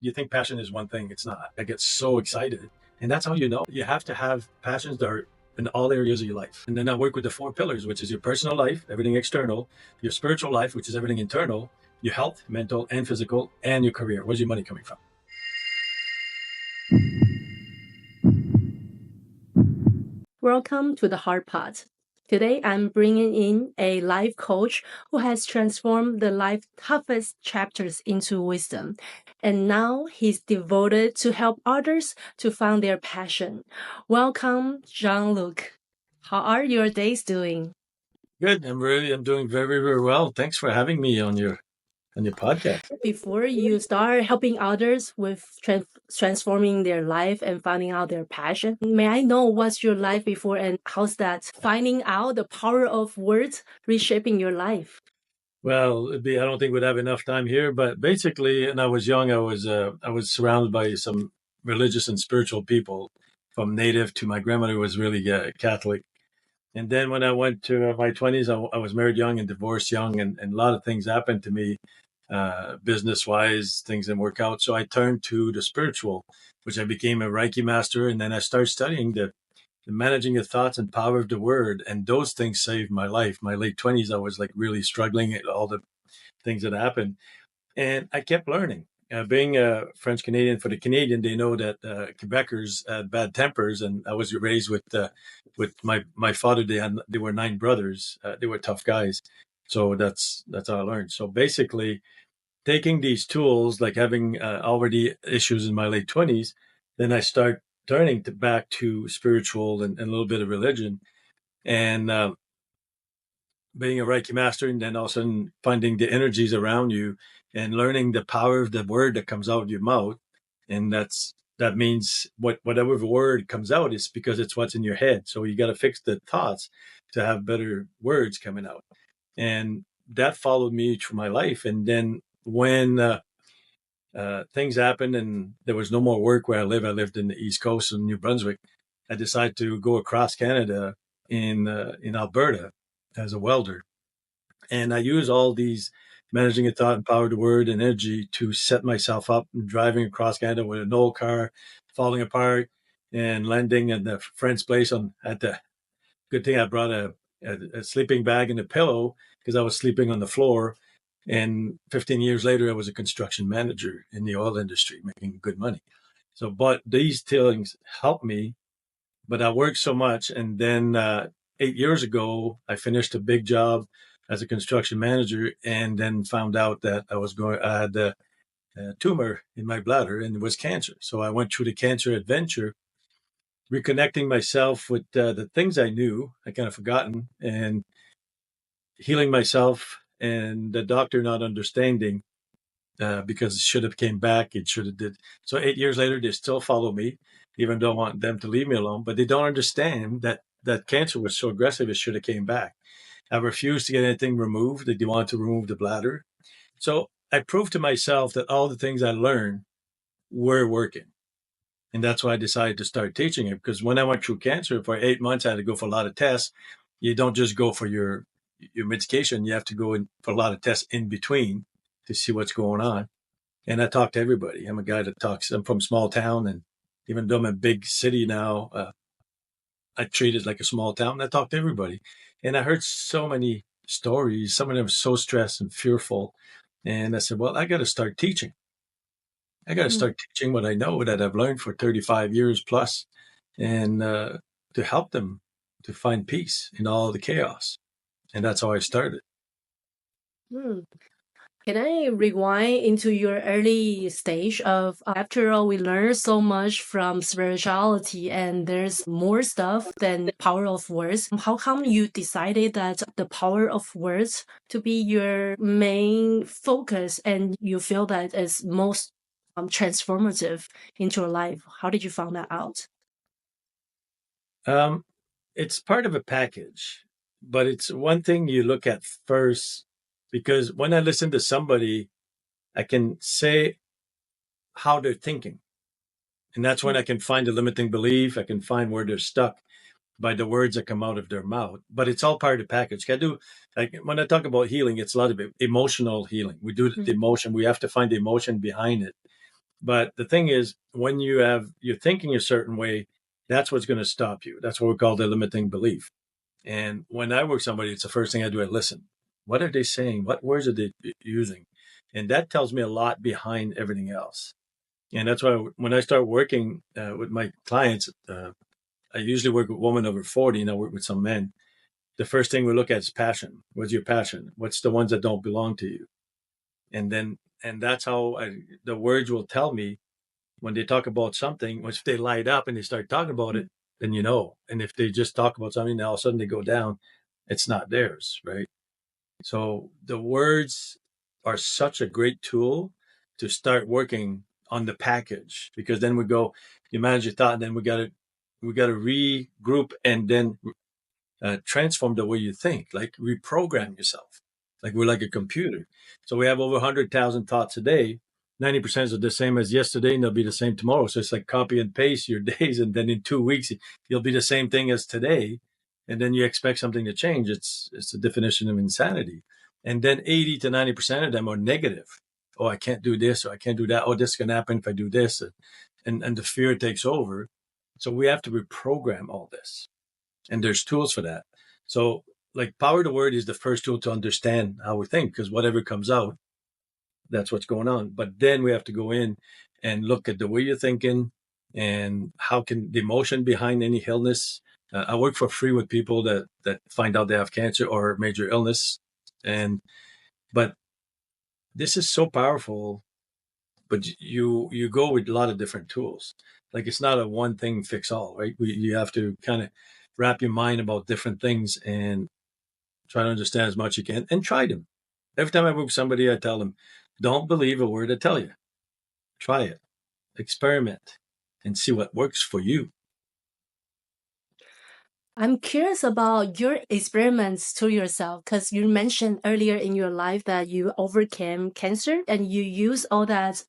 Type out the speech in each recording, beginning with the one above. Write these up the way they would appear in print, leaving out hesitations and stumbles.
you think passion is one thing. It's not. I get so excited. And that's how you know. You have to have passions that are in all areas of your life. And then I work with the 4 pillars, which is your personal life, everything external, your spiritual life, which is everything internal, your health, mental and physical, and your career. Where's your money coming from? Welcome to the Hard Part. Today, I'm bringing in a life coach who has transformed the life's toughest chapters into wisdom. And now he's devoted to help others to find their passion. Welcome, Jean-Luc. How are your days doing? Good. I'm doing very, very well. Thanks for having me on your podcast. Before you start helping others with transforming their life and finding out their passion, may I know what's your life before and how's that finding out the power of words reshaping your life? Well, I don't think we'd have enough time here, but basically, when I was young, I was surrounded by some religious and spiritual people, from native to my grandmother was really Catholic. And then when I went to my 20s, I was married young and divorced young, and a lot of things happened to me. Business-wise, things didn't work out. So I turned to the spiritual, which I became a Reiki master. And then I started studying the managing your thoughts and power of the word. And those things saved my life. My late 20s, I was like really struggling at all the things that happened. And I kept learning. Being a French Canadian, for the Canadian, they know that Quebecers had bad tempers. And I was raised with my father. They were 9 brothers. They were tough guys. So that's how I learned. So basically, taking these tools, like having already issues in my late 20s, then I start turning back to spiritual and a little bit of religion, and being a Reiki master, and then all of a sudden finding the energies around you and learning the power of the word that comes out of your mouth. And that means whatever word comes out is because it's what's in your head. So you got to fix the thoughts to have better words coming out. And that followed me through my life. And then when things happened and there was no more work where I lived in the East Coast in New Brunswick, I decided to go across Canada in Alberta as a welder. And I use all these managing a thought and power of the word and energy to set myself up and driving across Canada with an old car falling apart and landing at the friend's place at the good thing I brought a sleeping bag and a pillow because I was sleeping on the floor. And 15 years later, I was a construction manager in the oil industry, making good money. So, but these things helped me, but I worked so much. And then 8 years ago, I finished a big job as a construction manager and then found out that I had a tumor in my bladder and it was cancer. So I went through the cancer adventure, reconnecting myself with the things I knew, I kind of forgotten, and healing myself, and the doctor not understanding because it should have came back, it should have did. So 8 years later, they still follow me, even though I want them to leave me alone, but they don't understand that cancer was so aggressive, it should have came back. I refused to get anything removed. They wanted to remove the bladder. So I proved to myself that all the things I learned were working. And that's why I decided to start teaching it, because when I went through cancer for 8 months, I had to go for a lot of tests. You don't just go for your medication. You have to go in for a lot of tests in between to see what's going on. And I talk to everybody. I'm a guy that talks. I'm from small town. And even though I'm in a big city now, I treat it like a small town. I talk to everybody. And I heard so many stories. Some of them were so stressed and fearful. And I said, well, I got to start teaching. I got to start teaching what I know that I've learned for 35 years plus, and to help them to find peace in all the chaos. And that's how I started. Can I rewind into your early stage of, after all, we learn so much from spirituality and there's more stuff than power of words. How come you decided that the power of words to be your main focus and you feel that is most transformative into your life? How did you find that out? It's part of a package, but it's one thing you look at first, because when I listen to somebody, I can say how they're thinking. And that's when I can find a limiting belief. I can find where they're stuck by the words that come out of their mouth. But it's all part of the package. When I talk about healing, it's a lot of emotional healing. We do the emotion. We have to find the emotion behind it. But the thing is, when you're thinking a certain way, that's what's going to stop you. That's what we call the limiting belief. And when I work with somebody, it's the first thing I do. I listen. What are they saying? What words are they using? And that tells me a lot behind everything else. And that's why when I start working with my clients, I usually work with women over 40, and I work with some men. The first thing we look at is passion. What's your passion? What's the ones that don't belong to you? And that's how the words will tell me when they talk about something. If they light up and they start talking about it, then you know. And if they just talk about something and all of a sudden they go down, it's not theirs, right? So the words are such a great tool to start working on the package, because then you manage your thought, and then we got to regroup and then transform the way you think, like reprogram yourself. Like we're like a computer. So we have over 100,000 thoughts a day. 90% are the same as yesterday, and they'll be the same tomorrow. So it's like copy and paste your days, and then in 2 weeks you'll be the same thing as today, and then you expect something to change. It's the definition of insanity. And then 80 to 90% of them are negative. Oh, I can't do this, or I can't do that. Oh, this is going to happen if I do this, and the fear takes over. So we have to reprogram all this, and there's tools for that. So like power of the word is the first tool to understand how we think, because whatever comes out, that's what's going on. But then we have to go in and look at the way you're thinking, and how can the emotion behind any illness. I work for free with people that find out they have cancer or major illness. But this is so powerful, but you go with a lot of different tools. Like it's not a one thing fix all, right? You have to kind of wrap your mind about different things and try to understand as much as you can, and try them. Every time I work with somebody, I tell them, don't believe a word I tell you. Try it, experiment, and see what works for you. I'm curious about your experiments to yourself, because you mentioned earlier in your life that you overcame cancer and you use all that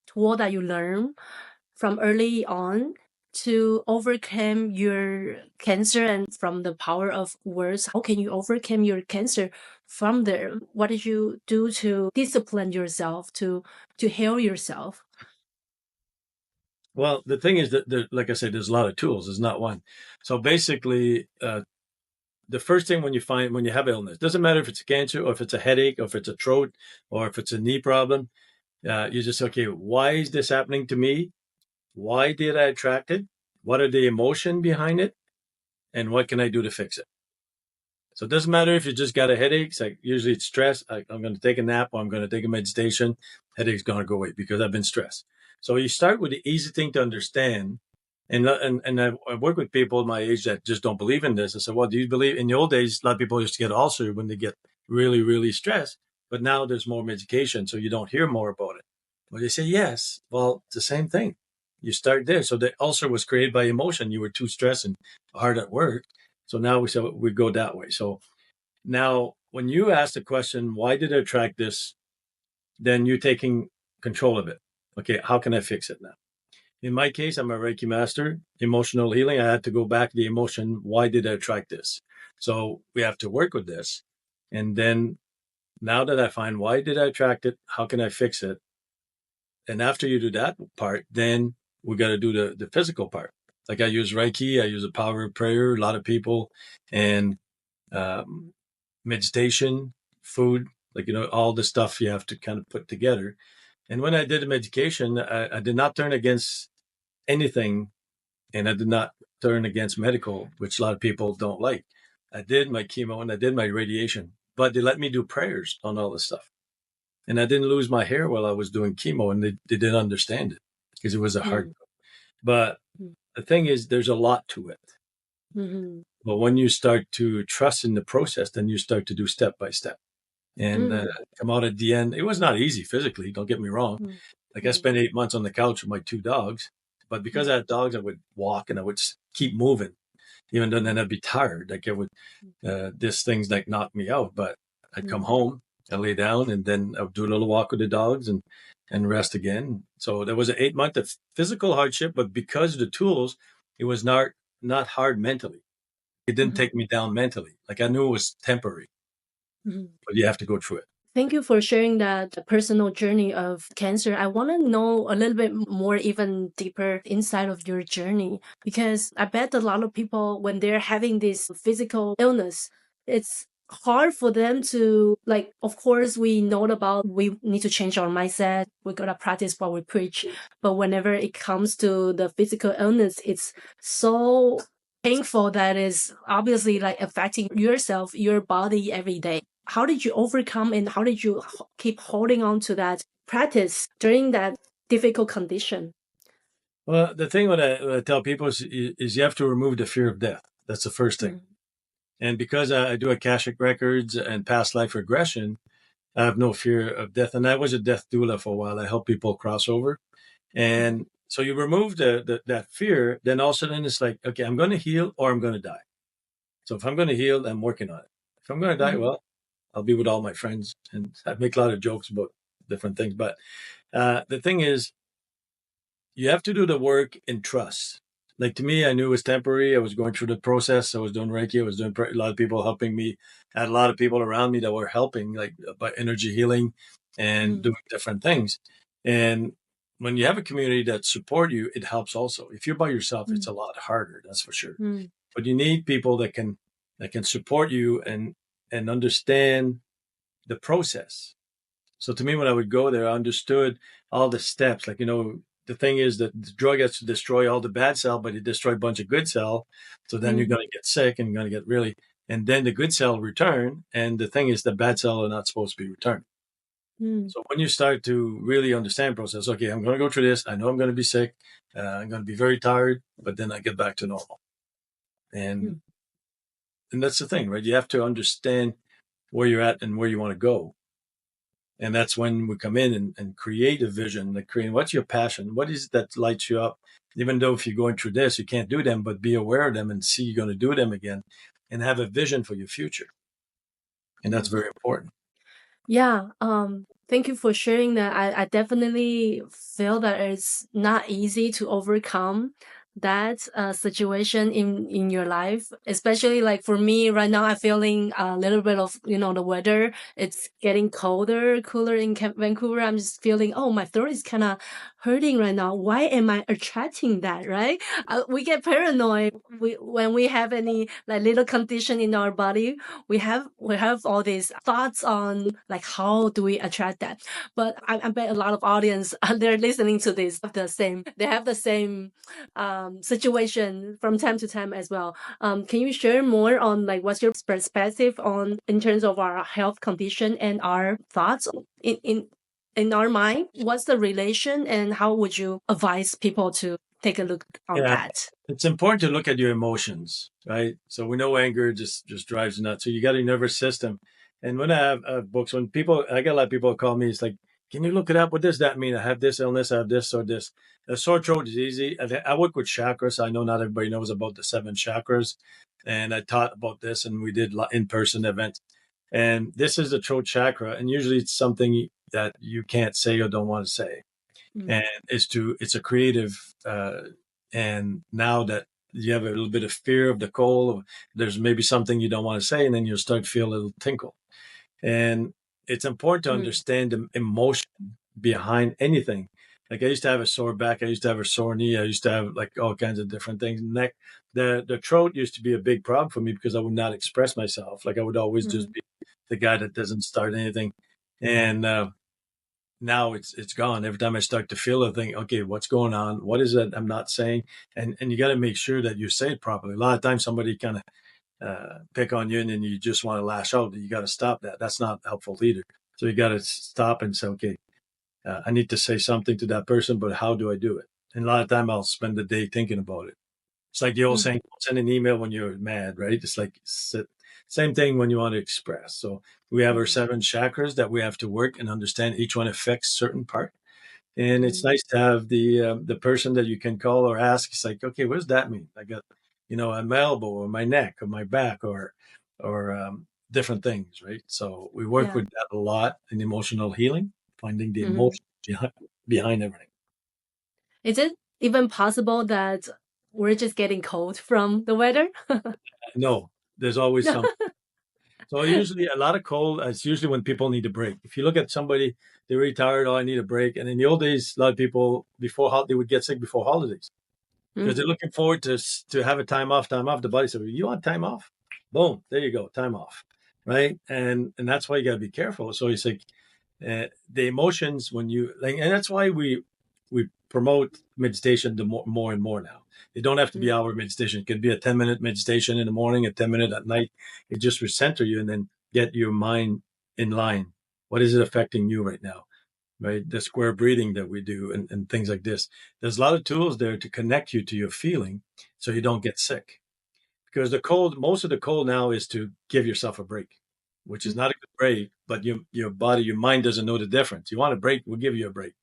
tool that you learned from early on to overcome your cancer, and from the power of words. How can you overcome your cancer from there? What did you do to discipline yourself, to heal yourself? Well, the thing is that, like I said, there's a lot of tools. There's not one. So basically, the first thing when you have illness, doesn't matter if it's a cancer or if it's a headache or if it's a throat or if it's a knee problem, you just, okay, why is this happening to me? Why did I attract it? What are the emotion behind it? And what can I do to fix it? So it doesn't matter if you just got a headache. It's like usually it's stress. I'm going to take a nap, or I'm going to take a meditation. Headache's going to go away because I've been stressed. So you start with the easy thing to understand. And I work with people my age that just don't believe in this. I said, well, do you believe? In the old days, a lot of people used to get ulcer when they get really, really stressed. But now there's more medication, so you don't hear more about it. Well, they say, yes. Well, it's the same thing. You start there. So the ulcer was created by emotion. You were too stressed and hard at work. So now we go that way. So now when you ask the question, why did I attract this? Then you're taking control of it. Okay, how can I fix it now? In my case, I'm a Reiki master, emotional healing. I had to go back to the emotion. Why did I attract this? So we have to work with this. And then now that I find why did I attract it, how can I fix it? And after you do that part, then we got to do the physical part. Like I use Reiki, I use the power of prayer, a lot of people, and meditation, food, like, all the stuff you have to kind of put together. And when I did the medication, I did not turn against anything, and I did not turn against medical, which a lot of people don't like. I did my chemo and I did my radiation, but they let me do prayers on all this stuff. And I didn't lose my hair while I was doing chemo, and they didn't understand it because it was a hard. But the thing is, there's a lot to it. Mm-hmm. But when you start to trust in the process, then you start to do step by step. And come out at the end. It was not easy physically, don't get me wrong. Like I spent 8 months on the couch with my 2 dogs. But because I had dogs, I would walk and I would keep moving, even though then I'd be tired. Like this thing's like knocked me out. But I'd come home, I lay down, and then I would do a little walk with the dogs and rest again. So there was an 8 month of physical hardship, but because of the tools, it was not hard mentally. It didn't take me down mentally. Like I knew it was temporary, but you have to go through it. Thank you for sharing that personal journey of cancer. I want to know a little bit more, even deeper inside of your journey, because I bet a lot of people, when they're having this physical illness, it's hard for them to, like, of course, we know about we need to change our mindset. We got to practice what we preach. But whenever it comes to the physical illness, it's so painful that is obviously like affecting yourself, your body every day. How did you overcome and how did you keep holding on to that practice during that difficult condition? Well, the thing what I tell people is you have to remove the fear of death. That's the first thing. And because I do Akashic records and past life regression, I have no fear of death. And I was a death doula for a while. I help people cross over. And so you remove that fear, then all of a sudden it's like, okay, I'm going to heal or I'm going to die. So if I'm going to heal, I'm working on it. If I'm going to die, well, I'll be with all my friends. And I make a lot of jokes about different things. But the thing is, you have to do the work in trust. Like to me, I knew it was temporary. I was going through the process. I was doing Reiki. I was doing a lot of people helping me. I had a lot of people around me that were helping, like by energy healing and doing different things. And when you have a community that support you, it helps also. If you're by yourself, it's a lot harder, that's for sure. But you need people that can support you and understand the process. So to me, when I would go there, I understood all the steps. Like, the thing is that the drug has to destroy all the bad cell, but it destroys a bunch of good cell. So then you're going to get sick and you're going to get really, and then the good cell return. And the thing is the bad cell are not supposed to be returned. So when you start to really understand the process, okay, I'm going to go through this. I know I'm going to be sick. I'm going to be very tired, but then I get back to normal. And that's the thing, right? You have to understand where you're at and where you want to go. And that's when we come in and create a vision, like creating what's your passion? What is it that lights you up? Even though if you're going through this, you can't do them, but be aware of them and see you're going to do them again and have a vision for your future. And that's very important. Yeah. Thank you for sharing that. I definitely feel that it's not easy to overcome that situation in your life, especially like for me right now. I'm feeling a little bit of the weather. It's getting cooler in Vancouver. I'm just feeling, oh, my throat is kind of hurting right now. Why am I attracting that? Right? We get paranoid when we have any like little condition in our body. We have all these thoughts on like how do we attract that. But I bet a lot of audience they're listening to this they have the same situation from time to time as well. Can you share more on like what's your perspective on in terms of our health condition and our thoughts in our mind? What's the relation and how would you advise people to take a look on that? It's important to look at your emotions, right? So we know anger just drives you nuts. So you got your nervous system. And when I have books, I get a lot of people call me, it's like, can you look it up? What does that mean? I have this illness, I have this or this. A sore throat is easy. I work with chakras. So I know not everybody knows about the 7 chakras. And I taught about this and we did in-person events. And this is the throat chakra. And usually it's something that you can't say or don't want to say. And it's a creative, and now that you have a little bit of fear of the cold, there's maybe something you don't want to say, and then you'll start to feel a little tinkle. And it's important to understand the emotion behind anything. Like I used to have a sore back, I used to have a sore knee, I used to have like all kinds of different things. Neck, the throat used to be a big problem for me because I would not express myself. Like I would always just be the guy that doesn't start anything. And now it's gone. Every time I start to feel a thing, okay, what's going on? What is it I'm not saying? And you got to make sure that you say it properly. A lot of times somebody kind of pick on you and then you just want to lash out. You got to stop that. That's not helpful either. So you got to stop and say, okay, I need to say something to that person, but how do I do it? And a lot of time I'll spend the day thinking about it. It's like the old saying, send an email when you're mad, right? It's like same thing when you want to express. So we have our 7 chakras that we have to work and understand. Each one affects certain part. And it's nice to have the person that you can call or ask. It's like, okay, what does that mean? I got, on my elbow or my neck or my back or different things, right? So we work with that a lot in emotional healing, finding the emotion behind everything. Is it even possible that we're just getting cold from the weather? No, there's always something. So usually a lot of cold, it's usually when people need a break. If you look at somebody, they're really tired, oh, I need a break. And in the old days, a lot of people they would get sick before holidays because they're looking forward to have a time off. The body said, you want time off? Boom, there you go, time off, right? And that's why you got to be careful. So it's like the emotions when you like, and that's why we promote meditation more and more now. It don't have to be hour meditation. It could be a 10-minute meditation in the morning, a 10-minute at night. It just recenter you and then get your mind in line. What is it affecting you right now? Right? The square breathing that we do and things like this. There's a lot of tools there to connect you to your feeling so you don't get sick. Because most of the cold now is to give yourself a break, which is not a good break, but your body, your mind doesn't know the difference. You want a break, we'll give you a break.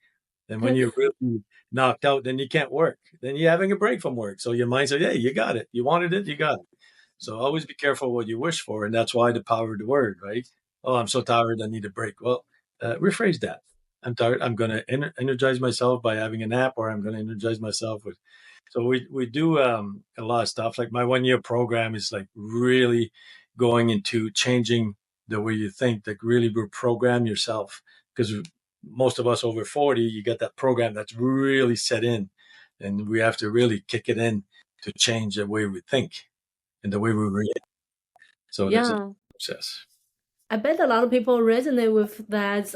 And when you're really knocked out, then you can't work. Then you're having a break from work. So your mind says, hey, you got it. You wanted it, you got it. So always be careful what you wish for. And that's why the power of the word, right? Oh, I'm so tired, I need a break. Well, rephrase that. I'm tired. I'm going to energize myself by having a nap, or I'm going to energize myself with. So we do a lot of stuff. Like my 1-year program is like really going into changing the way you think, like really reprogram yourself. Because most of us over 40, you get that program that's really set in, and we have to really kick it in to change the way we think and the way we react. So there's a process. I bet a lot of people resonate with that,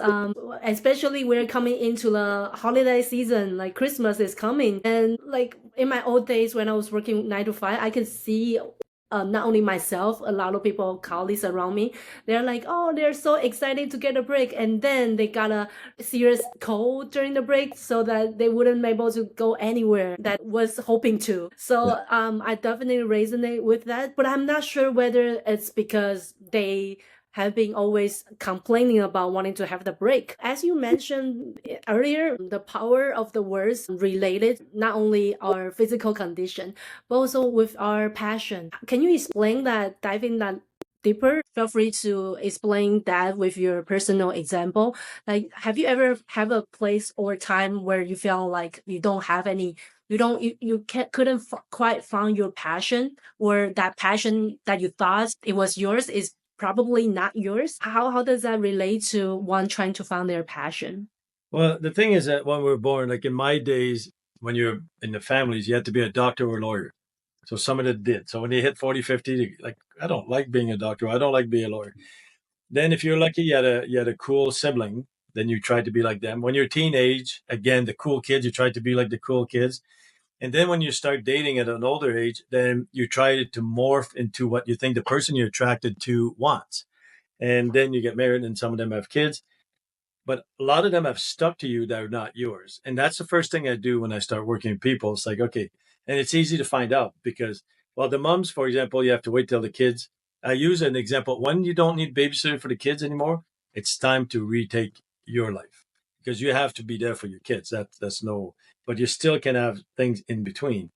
especially we're coming into the holiday season, like Christmas is coming. And like in my old days when I was working 9 to 5, I could see not only myself, a lot of people, colleagues around me, they're like, oh, they're so excited to get a break. And then they got a serious cold during the break so that they wouldn't be able to go anywhere that was hoping to. So I definitely resonate with that, but I'm not sure whether it's because they have been always complaining about wanting to have the break. As you mentioned earlier, the power of the words related not only our physical condition, but also with our passion. Can you explain that, dive in that deeper? Feel free to explain that with your personal example. Like, have you ever have a place or time where you feel like you don't have any, you couldn't quite find your passion, or that passion that you thought it was yours is probably not yours? How does that relate to one trying to find their passion? Well, the thing is that when we were born, like in my days, when you're in the families, you had to be a doctor or a lawyer. So some of them did. So when they hit 40, 50, like, I don't like being a doctor. I don't like being a lawyer. Then if you're lucky, you had a cool sibling, then you tried to be like them. When you're teenage, again, the cool kids, you tried to be like the cool kids. And then when you start dating at an older age, then you try to morph into what you think the person you're attracted to wants. And then you get married, and some of them have kids. But a lot of them have stuck to you that are not yours. And that's the first thing I do when I start working with people. It's like, okay, and it's easy to find out because, well, the moms, for example, you have to wait till the kids. I use an example. When you don't need babysitter for the kids anymore, it's time to retake your life because you have to be there for your kids. That's no, but you still can have things in between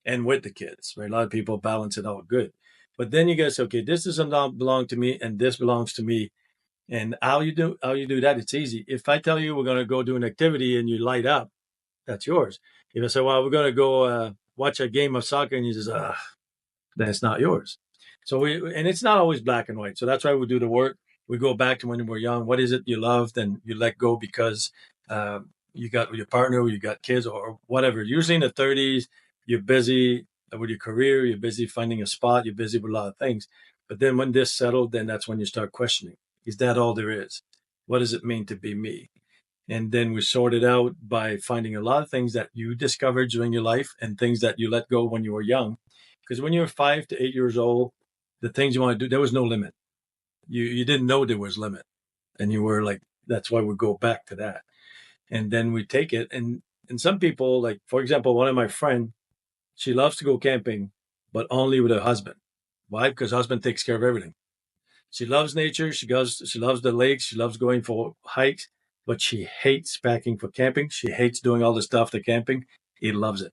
and with the kids, right? A lot of people balance it out good. But then you guys say, okay, this doesn't belong to me and this belongs to me. And how you do that, it's easy. If I tell you we're going to go do an activity and you light up, that's yours. If I say, well, we're going to go watch a game of soccer and you just, then it's not yours. So and it's not always black and white. So that's why we do the work. We go back to when we were young. What is it you loved? And you let go because you got your partner, or you got kids or whatever. Usually in the 30s, you're busy with your career. You're busy finding a spot. You're busy with a lot of things. But then when this settled, then that's when you start questioning. Is that all there is? What does it mean to be me? And then we sort it out by finding a lot of things that you discovered during your life and things that you let go when you were young. Because when you were 5 to 8 years old, the things you want to do, there was no limit. You didn't know there was limit. And you were like, that's why we go back to that. And then we take it. And some people, like, for example, one of my friends, she loves to go camping, but only with her husband. Why? Because husband takes care of everything. She loves nature. She loves the lakes. She loves going for hikes, but she hates packing for camping. She hates doing all the stuff to camping. He loves it.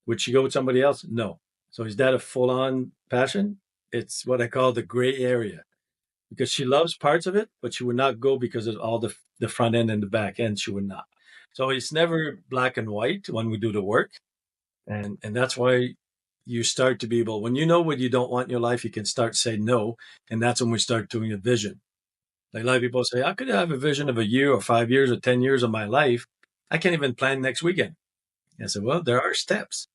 Would she go with somebody else? No. So is that a full-on passion? It's what I call the gray area, because she loves parts of it, but she would not go because of all the front end and the back end. She would not. So it's never black and white when we do the work. And that's why you start to be able, when you know what you don't want in your life, you can start saying no. And that's when we start doing a vision. Like a lot of people say, how could I have a vision of a year or 5 years or 10 years of my life? I can't even plan next weekend. And I said, well, there are steps,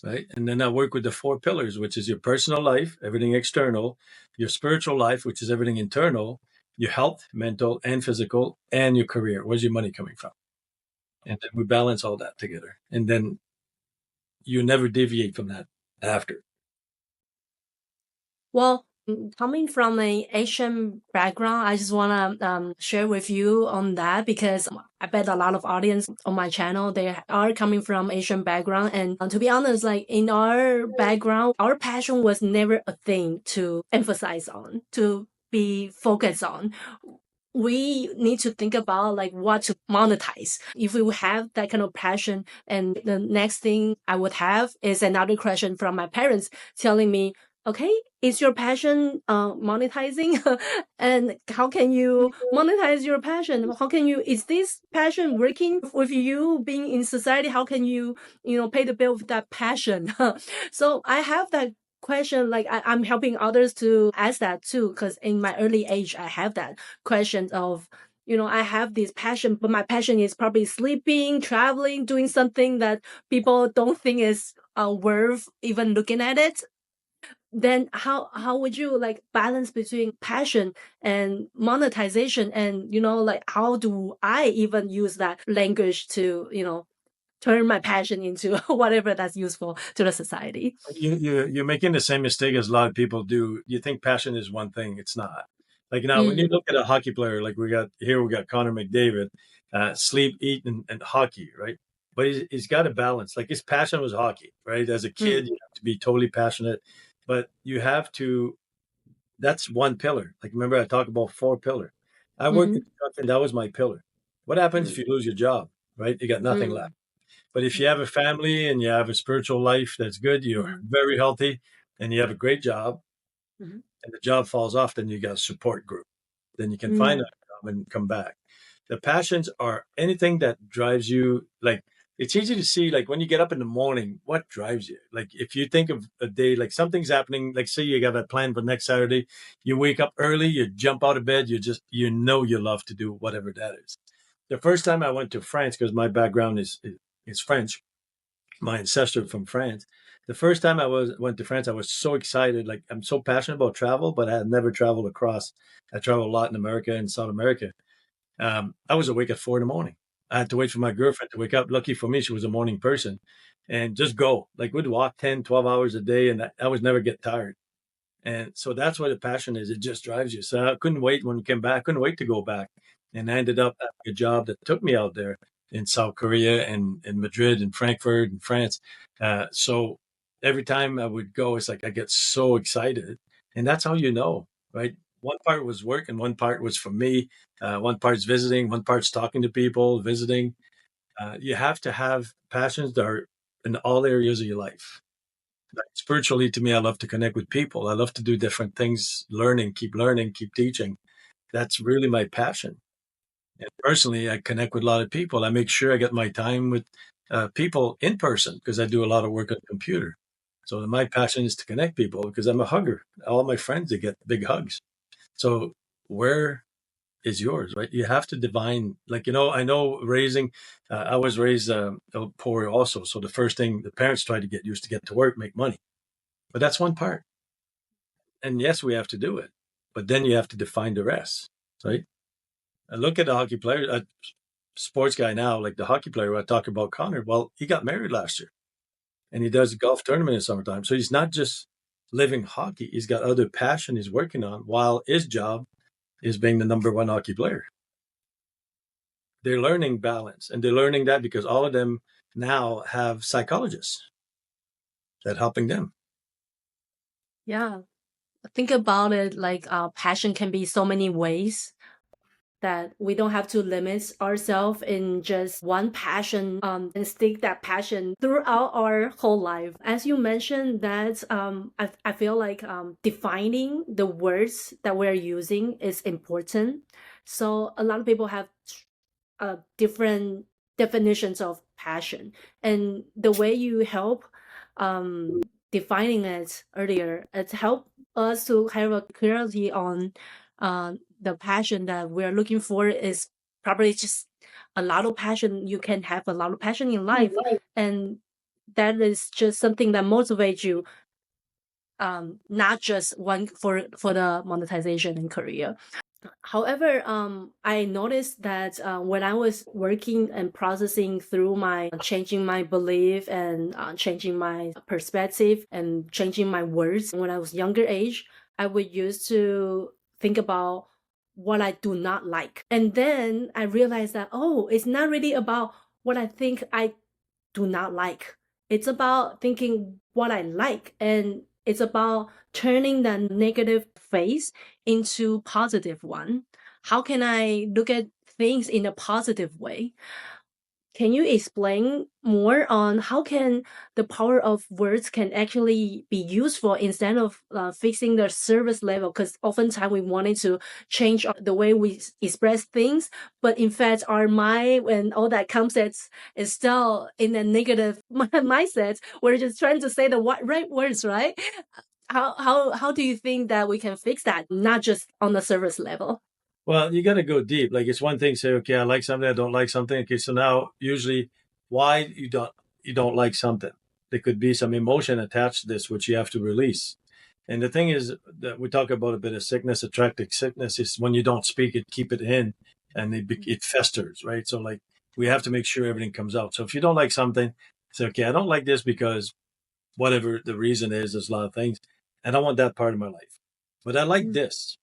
right? And then I work with the 4 pillars, which is your personal life, everything external, your spiritual life, which is everything internal, your health, mental and physical, and your career. Where's your money coming from? And then we balance all that together. And then you never deviate from that after. Well, coming from an Asian background, I just want to share with you on that, because I bet a lot of audience on my channel, they are coming from Asian background. And to be honest, like in our background, our passion was never a thing to emphasize on, to be focused on. We need to think about like what to monetize. If we have that kind of passion, and the next thing I would have is another question from my parents telling me, okay, is your passion monetizing? And how can you monetize your passion? Is this passion working with you being in society? How can you pay the bill with that passion? So I have that question, like I'm helping others to ask that too, because in my early age, I have that question of, I have this passion, but my passion is probably sleeping, traveling, doing something that people don't think is worth even looking at it. Then how would you like balance between passion and monetization? And, like how do I even use that language to, turn my passion into whatever that's useful to the society? You're making the same mistake as a lot of people do. You think passion is one thing. It's not. Like now, when you look at a hockey player, like we got Connor McDavid, sleep, eat, and hockey, right? But he's got a balance. Like his passion was hockey, right? As a kid, you have to be totally passionate, but you have to. That's one pillar. Like remember, I talked about 4 pillars. I worked in construction. That was my pillar. What happens if you lose your job, right? You got nothing left. But if you have a family and you have a spiritual life that's good, you're very healthy, and you have a great job, and the job falls off, then you got a support group. Then you can find a job and come back. The passions are anything that drives you. Like it's easy to see, like when you get up in the morning, what drives you? Like if you think of a day, like something's happening, like say you got a plan for next Saturday, you wake up early, you jump out of bed, you love to do whatever that is. The first time I went to France, because my background is French, my ancestor from France. The first time I went to France, I was so excited. Like I'm so passionate about travel, but I had never traveled across. I traveled a lot in America and South America. I was awake at 4 a.m. I had to wait for my girlfriend to wake up. Lucky for me, she was a morning person, and just go. Like we'd walk 10, 12 hours a day, and I was never get tired. And so that's what the passion is. It just drives you. So I couldn't wait when we came back. I couldn't wait to go back. And I ended up having a job that took me out there in South Korea and in Madrid and Frankfurt and France. So every time I would go, it's like I get so excited. And that's how right? One part was work and one part was for me. One part's visiting, one part's talking to people, visiting. You have to have passions that are in all areas of your life. Like spiritually, to me, I love to connect with people. I love to do different things, learning, keep teaching. That's really my passion. And personally, I connect with a lot of people. I make sure I get my time with people in person because I do a lot of work on the computer. So my passion is to connect people because I'm a hugger. All my friends, they get big hugs. So where is yours, right? You have to divine, like, I know raising, I was raised poor also. So the first thing the parents try to get used to get to work, make money. But that's one part. And yes, we have to do it. But then you have to define the rest, right? I look at the hockey player, a sports guy now, like the hockey player I talk about, Connor. Well, he got married last year and he does a golf tournament in summertime. So he's not just living hockey. He's got other passion he's working on while his job is being the number 1 hockey player. They're learning balance, and they're learning that because all of them now have psychologists that helping them. Yeah. Think about it, like passion can be so many ways that we don't have to limit ourselves in just one passion and stick that passion throughout our whole life. As you mentioned that I feel like defining the words that we're using is important. So a lot of people have different definitions of passion, and the way you help defining it earlier, it helped us to have a clarity on the passion that we're looking for is probably just a lot of passion. You can have a lot of passion in life, and that is just something that motivates you, not just one for the monetization and career. However, I noticed that when I was working and processing through my changing my belief and changing my perspective and changing my words when I was younger age, I would used to think about what I do not like. And then I realized that, oh, it's not really about what I think I do not like. It's about thinking what I like, and it's about turning that negative phase into positive one. How can I look at things in a positive way? Can you explain more on how can the power of words can actually be useful instead of fixing the service level? Because oftentimes we wanted to change the way we express things, but in fact our mind and all that concepts is still in a negative mindset. We're just trying to say the right words, right? How do you think that we can fix that, not just on the service level? Well, you got to go deep. Like it's one thing to say, okay, I like something, I don't like something. Okay, so now usually why you don't like something. There could be some emotion attached to this, which you have to release. And the thing is that we talk about a bit of sickness, attractive sickness is when you don't speak it, keep it in, and it festers, right? So like we have to make sure everything comes out. So if you don't like something, say, okay, I don't like this because whatever the reason is, there's a lot of things. I don't want that part of my life, but I like this.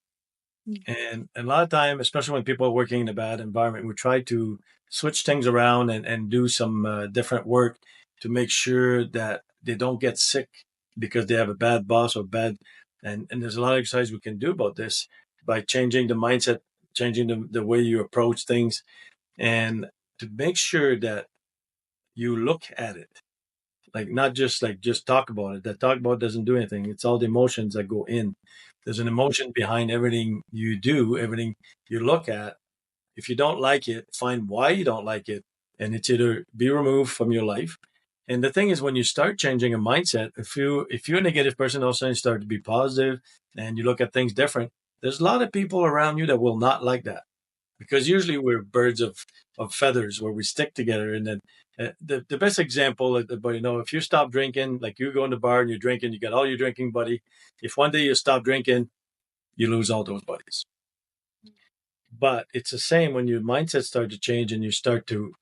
And a lot of time, especially when people are working in a bad environment, we try to switch things around and do some different work to make sure that they don't get sick because they have a bad boss or bad. And there's a lot of exercise we can do about this by changing the mindset, changing the way you approach things, and to make sure that you look at it. Like not just talk about it. That talk about it doesn't do anything. It's all the emotions that go in. There's an emotion behind everything you do, everything you look at. If you don't like it, find why you don't like it, and it's either be removed from your life. And the thing is, when you start changing a mindset, if you're a negative person, all of a sudden you start to be positive and you look at things different. There's a lot of people around you that will not like that, because usually we're birds of feathers where we stick together. And then the best example, but if you stop drinking, like you go in the bar and you're drinking, you got all your drinking buddy. If one day you stop drinking, you lose all those buddies. But it's the same when your mindset starts to change and you start to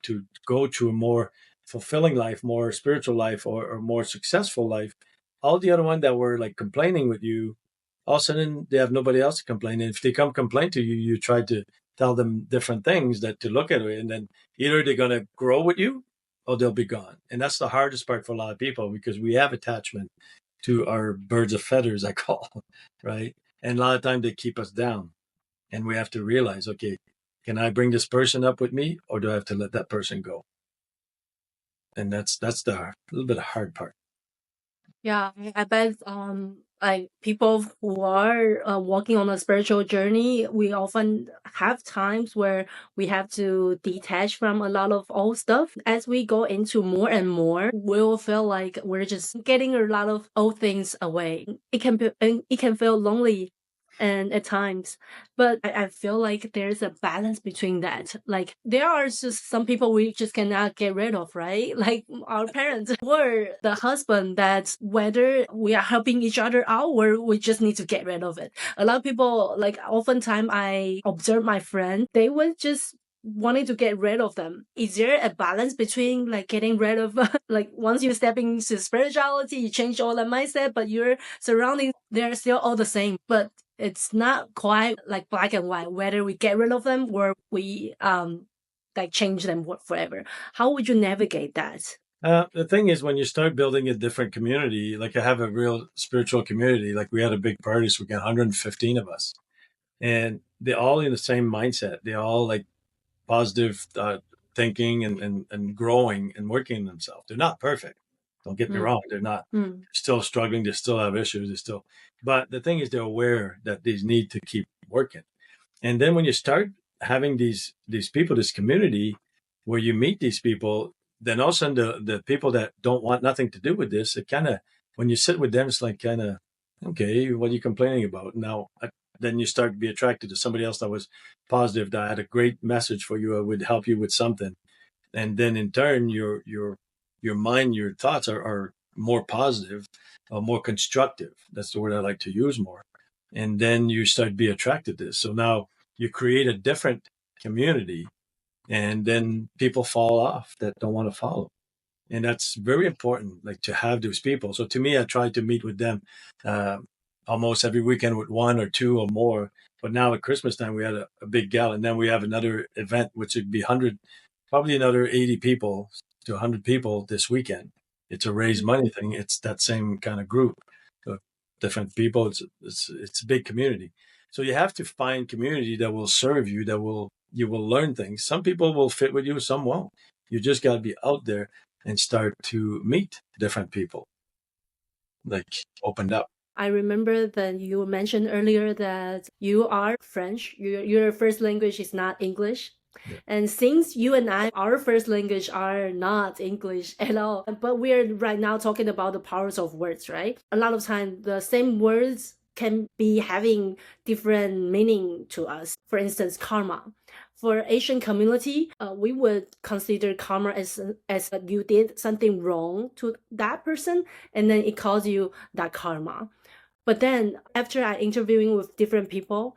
go to a more fulfilling life, more spiritual life, or more successful life. All the other ones that were like complaining with you, all of a sudden they have nobody else to complain. And if they come complain to you, you try to tell them different things that to look at it. And then either they're going to grow with you or they'll be gone. And that's the hardest part for a lot of people, because we have attachment to our birds of feathers, I call, right? And a lot of times they keep us down. And we have to realize, okay, can I bring this person up with me, or do I have to let that person go? And that's the little bit of hard part. Yeah, I bet like people who are walking on a spiritual journey, we often have times where we have to detach from a lot of old stuff. As we go into more and more, we'll feel like we're just getting a lot of old things away. It can feel lonely and at times, but I feel like there's a balance between that. Like there are just some people we just cannot get rid of, right? Like our parents or the husband, that whether we are helping each other out or we just need to get rid of it. A lot of people, like oftentimes I observe my friend, they would just wanting to get rid of them. Is there a balance between like getting rid of like once you step into spirituality, you change all the mindset, but your surroundings, they're still all the same, but it's not quite like black and white, whether we get rid of them or we like change them forever. How would you navigate that? The thing is, when you start building a different community, like I have a real spiritual community, like we had a big party, so we got 115 of us, and they're all in the same mindset. They all like positive thinking and growing and working on themselves. They're not perfect. Don't get me wrong. They're not still struggling. They still have issues. But the thing is, they're aware that they need to keep working. And then when you start having these people, this community where you meet these people, then all of a sudden the people that don't want nothing to do with this, it kind of when you sit with them, it's like kind of, okay, what are you complaining about? Now, then you start to be attracted to somebody else that was positive, that had a great message for you, or would help you with something. And then in turn, your mind, your thoughts are more positive, more constructive. That's the word I like to use more. And then you start to be attracted to this. So now you create a different community, and then people fall off that don't want to follow. And that's very important, like to have those people. So to me, I try to meet with them almost every weekend with one or two or more. But now at Christmas time, we had a big gala, and then we have another event, which would be 100, probably another 80 people to 100 people this weekend. It's a raise money thing. It's that same kind of group of different people. It's a big community. So you have to find community that will serve you, you will learn things. Some people will fit with you, some won't. You just got to be out there and start to meet different people, like opened up. I remember that you mentioned earlier that you are French. Your first language is not English. Yeah. And since you and I, our first language are not English at all, but we're right now talking about the powers of words, right? A lot of times the same words can be having different meaning to us. For instance, karma. For Asian community, we would consider karma as you did something wrong to that person, and then it calls you that karma. But then after I interviewing with different people,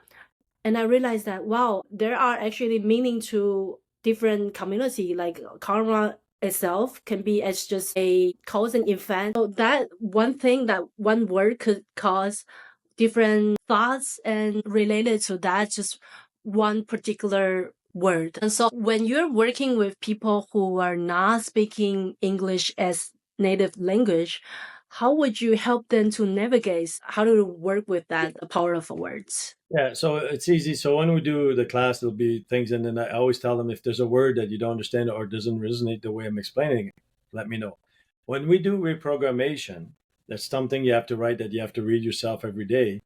and I realized that, wow, there are actually meaning to different community, like karma itself can be as just a cause and effect. So that one thing, that one word could cause different thoughts and related to that, just one particular word. And so when you're working with people who are not speaking English as native language, how would you help them to navigate how to work with that power of words? Yeah, so it's easy. So when we do the class, there'll be things, and then I always tell them, if there's a word that you don't understand or doesn't resonate the way I'm explaining it, let me know. When we do reprogrammation, that's something you have to write, that you have to read yourself every day.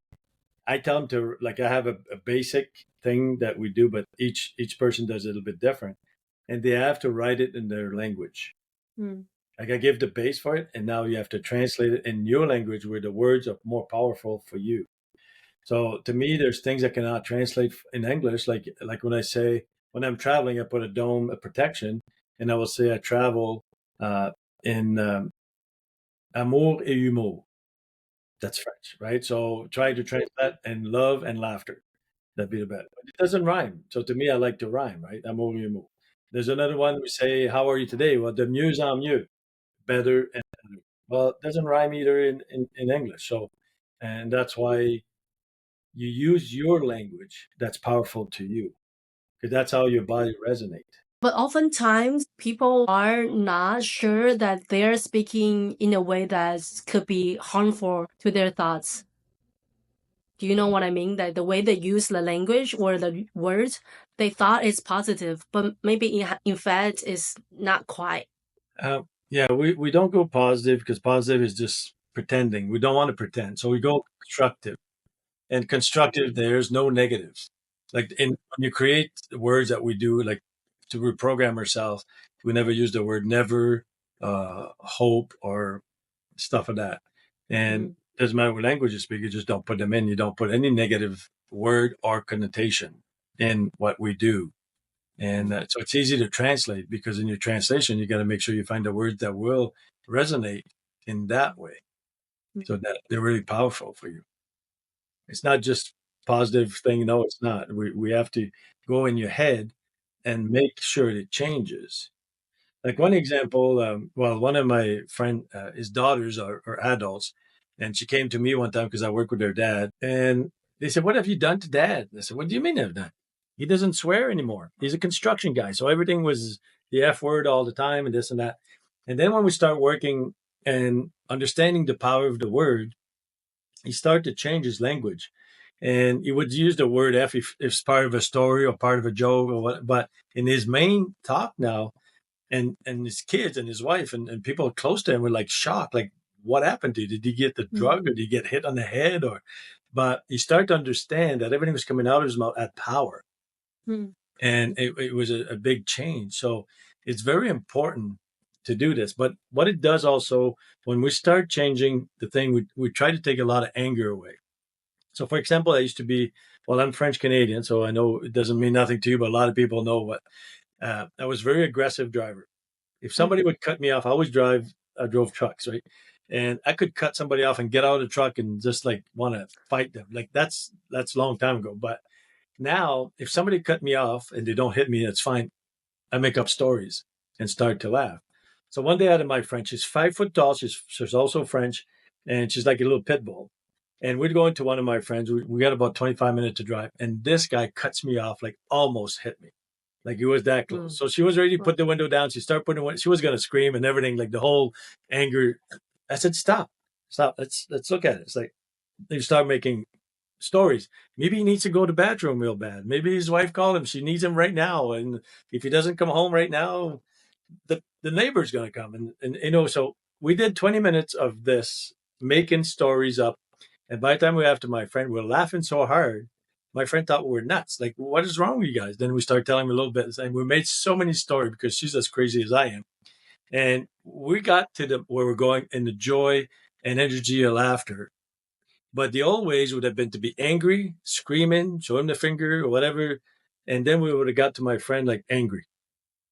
I tell them to, like, I have a basic thing that we do, but each person does it a little bit different, and they have to write it in their language. Like, I give the base for it, and now you have to translate it in your language where the words are more powerful for you. So to me, there's things I cannot translate in English. Like when I say, when I'm traveling, I put a dome, a protection, and I will say I travel in amour et humour. That's French, right? So try to translate that in love and laughter. That'd be the best. But it doesn't rhyme. So to me, I like to rhyme, right? Amour et humour. There's another one, we say, how are you today? Well, de mieux en mieux, better and better. Well, it doesn't rhyme either in English. So, and that's why you use your language that's powerful to you, because that's how your body resonates. But oftentimes people are not sure that they're speaking in a way that could be harmful to their thoughts. Do you know what I mean? That the way they use the language or the words, they thought is positive, but maybe in fact is not quite. Yeah, we don't go positive, because positive is just pretending. We don't want to pretend. So we go constructive. And constructive, there's no negatives. Like when you create words that we do, like to reprogram ourselves, we never use the word never, hope, or stuff like that. And doesn't matter what language you speak, you just don't put them in. You don't put any negative word or connotation in what we do. And so it's easy to translate, because in your translation, you got to make sure you find the words that will resonate in that way, so that they're really powerful for you. It's not just positive thing. No, it's not. We have to go in your head and make sure it changes. Like one example, one of my friend, his daughters are adults, and she came to me one time because I work with their dad, and they said, "What have you done to Dad?" I said, "What do you mean I've done? He doesn't swear anymore. He's a construction guy, so everything was the F word all the time, and this and that." And then when we start working and understanding the power of the word, he started to change his language. And he would use the word F if it's part of a story or part of a joke or what. But in his main talk now, and his kids and his wife and people close to him were like shocked, like, what happened to you? Did he get the drug, or did he get hit on the head? But he started to understand that everything was coming out of his mouth at power. And it was a big change. So it's very important to do this. But what it does also, when we start changing the thing, we try to take a lot of anger away. So, for example, I used to be, well, I'm French Canadian, so I know it doesn't mean nothing to you, but a lot of people know what. I was a very aggressive driver. If somebody would cut me off, I drove trucks, right? And I could cut somebody off and get out of the truck and just like want to fight them. Like that's a long time ago. But now, if somebody cut me off and they don't hit me, that's fine. I make up stories and start to laugh. So one day out of my friend, she's 5 foot tall. She's also French, and she's like a little pit bull. And we're going to one of my friends. We got about 25 minutes to drive. And this guy cuts me off, like almost hit me. Like it was that close. So she was ready to put the window down. She started putting she was going to scream and everything, like the whole anger. I said, stop. Let's look at it. It's like they start making stories. Maybe he needs to go to the bathroom real bad. Maybe his wife called him. She needs him right now. And if he doesn't come home right now, the neighbor's going to come. And so we did 20 minutes of this, making stories up. And by the time we got to my friend, we're laughing so hard. My friend thought we were nuts. Like, what is wrong with you guys? Then we started telling him a little bit. And we made so many stories because she's as crazy as I am. And we got to where we're going in the joy and energy of laughter. But the old ways would have been to be angry, screaming, show him the finger or whatever. And then we would have got to my friend like angry.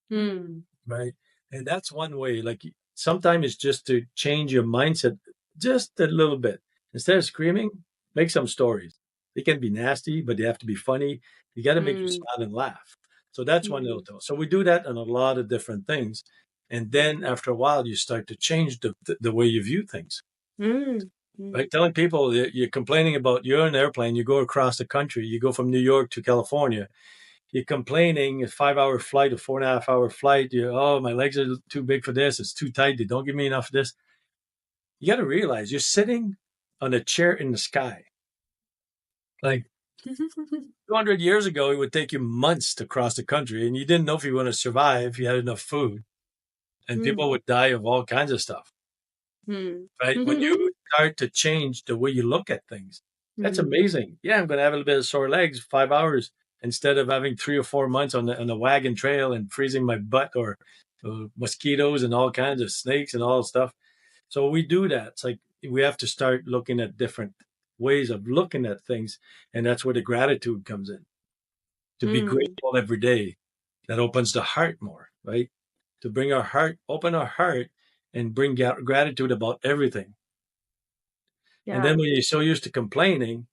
Right? And that's one way. Like sometimes it's just to change your mindset just a little bit. Instead of screaming, make some stories. They can be nasty, but they have to be funny. You got to make you smile and laugh. So that's one little thing. So we do that on a lot of different things. And then after a while, you start to change the way you view things. Like telling people that you're complaining about, you're on an airplane, you go across the country, you go from New York to California. You're complaining a 5-hour flight, a 4.5-hour flight. Oh, my legs are too big for this. It's too tight. They don't give me enough of this. You got to realize you're sitting on a chair in the sky. Like 200 years ago, it would take you months to cross the country, and you didn't know if you were going to survive if you had enough food. And people would die of all kinds of stuff. Right? When you start to change the way you look at things, that's amazing. Yeah, I'm going to have a little bit of sore legs, 5 hours, instead of having 3 or 4 months on the wagon trail and freezing my butt or mosquitoes and all kinds of snakes and all stuff. So we do that. It's like we have to start looking at different ways of looking at things. And that's where the gratitude comes in. To be grateful every day. That opens the heart more, right? To bring open our heart and bring gratitude about everything. Yeah. And then when you're so used to complaining,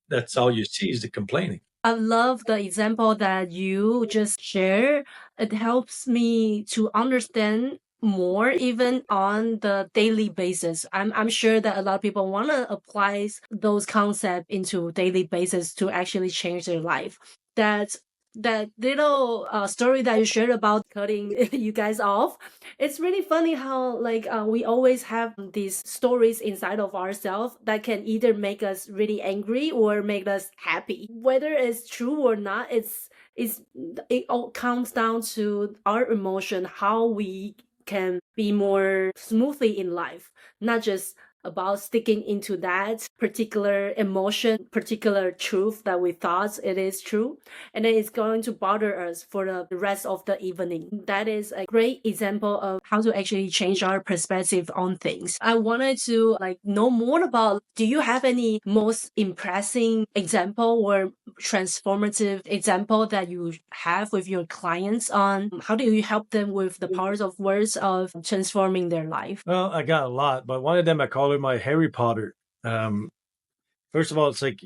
that's all you see is the complaining. I love the example that you just shared. It helps me to understand more even on the daily basis. I'm sure that a lot of people want to apply those concepts into daily basis to actually change their life. That little story that you shared about cutting you guys off, it's really funny how we always have these stories inside of ourselves that can either make us really angry or make us happy. Whether it's true or not, it all comes down to our emotion, how we can be more smoothly in life, not just about sticking into that particular emotion, particular truth that we thought it is true, and then it's going to bother us for the rest of the evening. That is a great example of how to actually change our perspective on things. I wanted to know more about, do you have any most impressive example or transformative example that you have with your clients on how do you help them with the powers of words of transforming their life? Well, I got a lot, but one of them I call her my Harry Potter. First of all, it's like,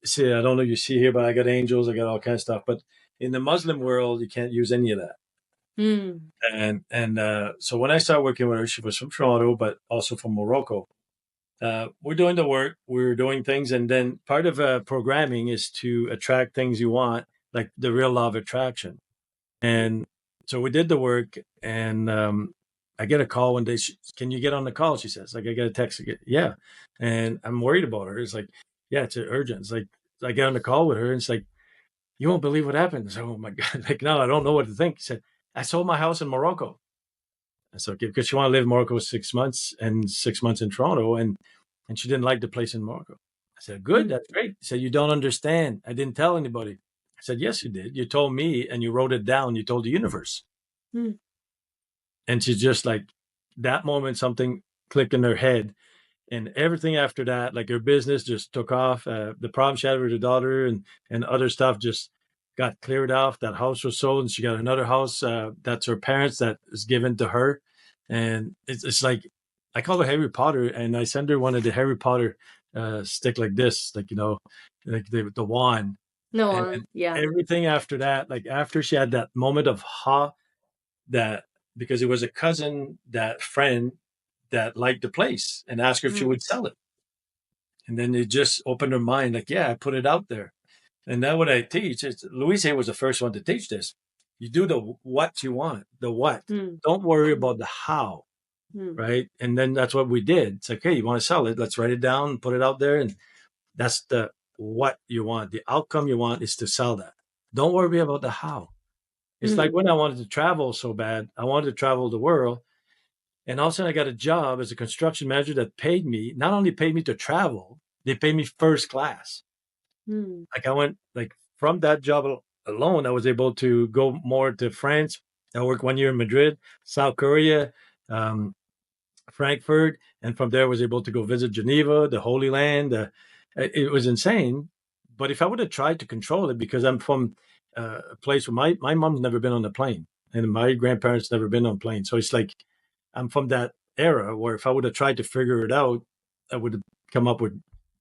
see, I don't know if you see here, but I got angels, I got all kinds of stuff. But in the Muslim world, you can't use any of that. And so when I started working with her, she was from Toronto, but also from Morocco. We're doing the work, we're doing things. And then part of programming is to attract things you want, like the real law of attraction. And so we did the work, and I get a call one day. Can you get on the call? She says, I get a text. Yeah. And I'm worried about her. It's like, yeah, it's urgent. It's like, I get on the call with her, and it's like, you won't believe what happened. So, oh my God, no, I don't know what to think. She said, I sold my house in Morocco. I said, okay, because she wanted to live in Morocco 6 months and 6 months in Toronto. And she didn't like the place in Morocco. I said, good, that's great. She said, you don't understand. I didn't tell anybody. I said, yes, you did. You told me and you wrote it down. You told the universe. And she's just like, that moment, something clicked in her head. And everything after that, like her business just took off. The problem she had with her daughter and other stuff just got cleared off. That house was sold, and she got another house that's her parents that is given to her. And it's like, I call her Harry Potter, and I send her one of the Harry Potter stick like this, like, like the wand. No, And yeah. everything after that, like after she had that moment of that, because it was a cousin, that friend that liked the place and asked her if she would sell it. And then it just opened her mind, like, yeah, I put it out there. And now what I teach, Louise was the first one to teach this. You do the what you want, the what. Don't worry about the how, right? And then that's what we did. It's like, hey, you want to sell it? Let's write it down, put it out there. And that's the what you want. The outcome you want is to sell that. Don't worry about the how. It's like when I wanted to travel so bad, I wanted to travel the world. And all of a sudden I got a job as a construction manager that paid me, not only paid me to travel, they paid me first class. Like I went, like from that job alone, I was able to go more to France. I worked 1 year in Madrid, South Korea, Frankfurt. And from there I was able to go visit Geneva, the Holy Land. It was insane. But if I would have tried to control it, because I'm from a place where my mom's never been on a plane and my grandparents never been on a plane. So it's like, I'm from that era where if I would have tried to figure it out, I would have come up with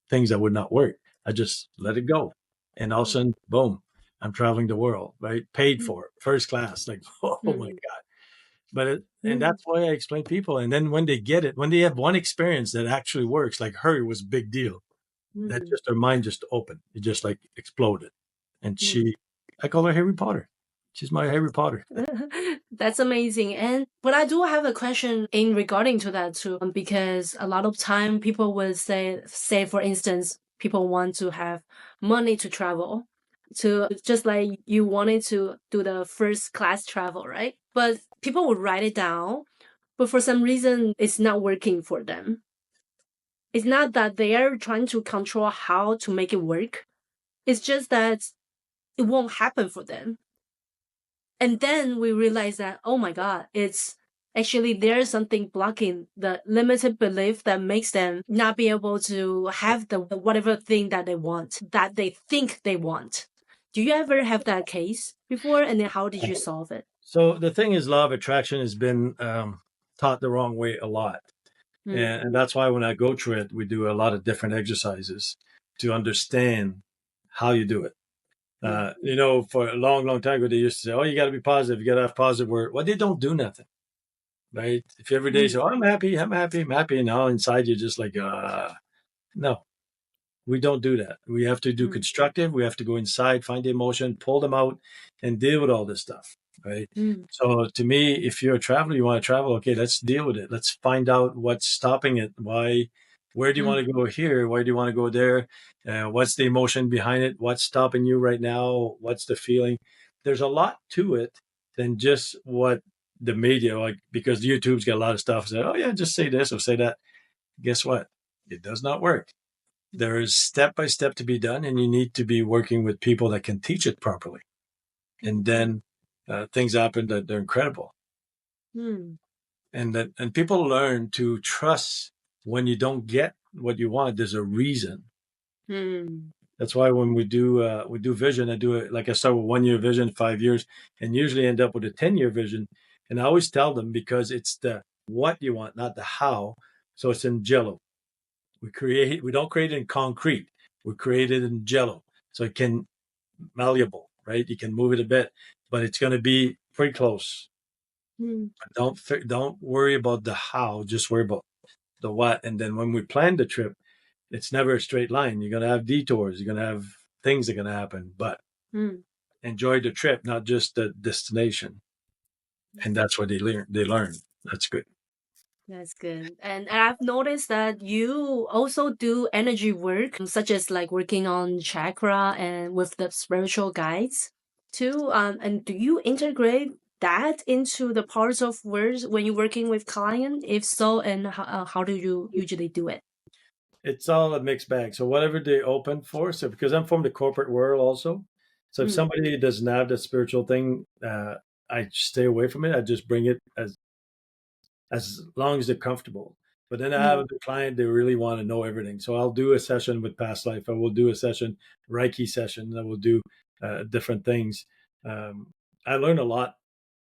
things that would not work. I just let it go. And all of a sudden, boom, I'm traveling the world, right? Paid for it, first class. Like, oh my God. But and that's why I explain people. And then when they get it, when they have one experience that actually works, like her, it was a big deal. That just her mind just opened. It just like exploded. And I call her Harry Potter. She's my Harry Potter. That's amazing. But I do have a question in regarding to that too, because a lot of time people will say for instance, people want to have money to travel, to just like you wanted to do the first class travel, right? But people would write it down, but for some reason it's not working for them. It's not that they are trying to control how to make it work. It's just that it won't happen for them. And then we realize that, oh my God, it's actually there's something blocking the limited belief that makes them not be able to have the whatever thing that they want, that they think they want. Do you ever have that case before? And then how did you solve it? So the thing is, law of attraction has been taught the wrong way a lot. And that's why when I go through it, we do a lot of different exercises to understand how you do it. For a long, long time ago, they used to say, oh, you got to be positive. You got to have positive word. Well, they don't do nothing, right? If you every day say, oh, I'm happy. And now inside you're just like, no, we don't do that. We have to do constructive. We have to go inside, find the emotion, pull them out, and deal with all this stuff, right? So to me, if you're a traveler, you want to travel, okay, let's deal with it. Let's find out what's stopping it. Why? Where do you want to go here? Why do you want to go there? What's the emotion behind it? What's stopping you right now? What's the feeling? There's a lot to it than just what the media, like, because YouTube's got a lot of stuff. Say, oh yeah, just say this or say that. Guess what? It does not work. There is step by step to be done, and you need to be working with people that can teach it properly. And then things happen that they're incredible. And people learn to trust when you don't get what you want. There's a reason. That's why when we do vision, I do it like I start with 1 year vision, 5 years, and usually end up with a 10-year vision. And I always tell them, because it's the what you want, not the how. So it's in Jello. We don't create it in concrete. We create it in Jello. So it can malleable, right? You can move it a bit, but it's going to be pretty close. Don't worry about the how, just worry about the what. And then when we plan the trip, it's never a straight line. You're going to have detours. You're going to have things that are going to happen, but enjoy the trip, not just the destination. And that's what they learn. That's good. That's good. And I've noticed that you also do energy work, such as like working on chakra and with the spiritual guides too. And do you integrate that into the parts of words when you're working with client? If so, and how do you usually do it? It's all a mixed bag. So whatever they open for, so because I'm from the corporate world also, so if somebody doesn't have that spiritual thing, I stay away from it. I just bring it as as long as they're comfortable. But then I have a client, they really want to know everything. So I'll do a session with past life. I will do a session, Reiki session. I will do different things. I learned a lot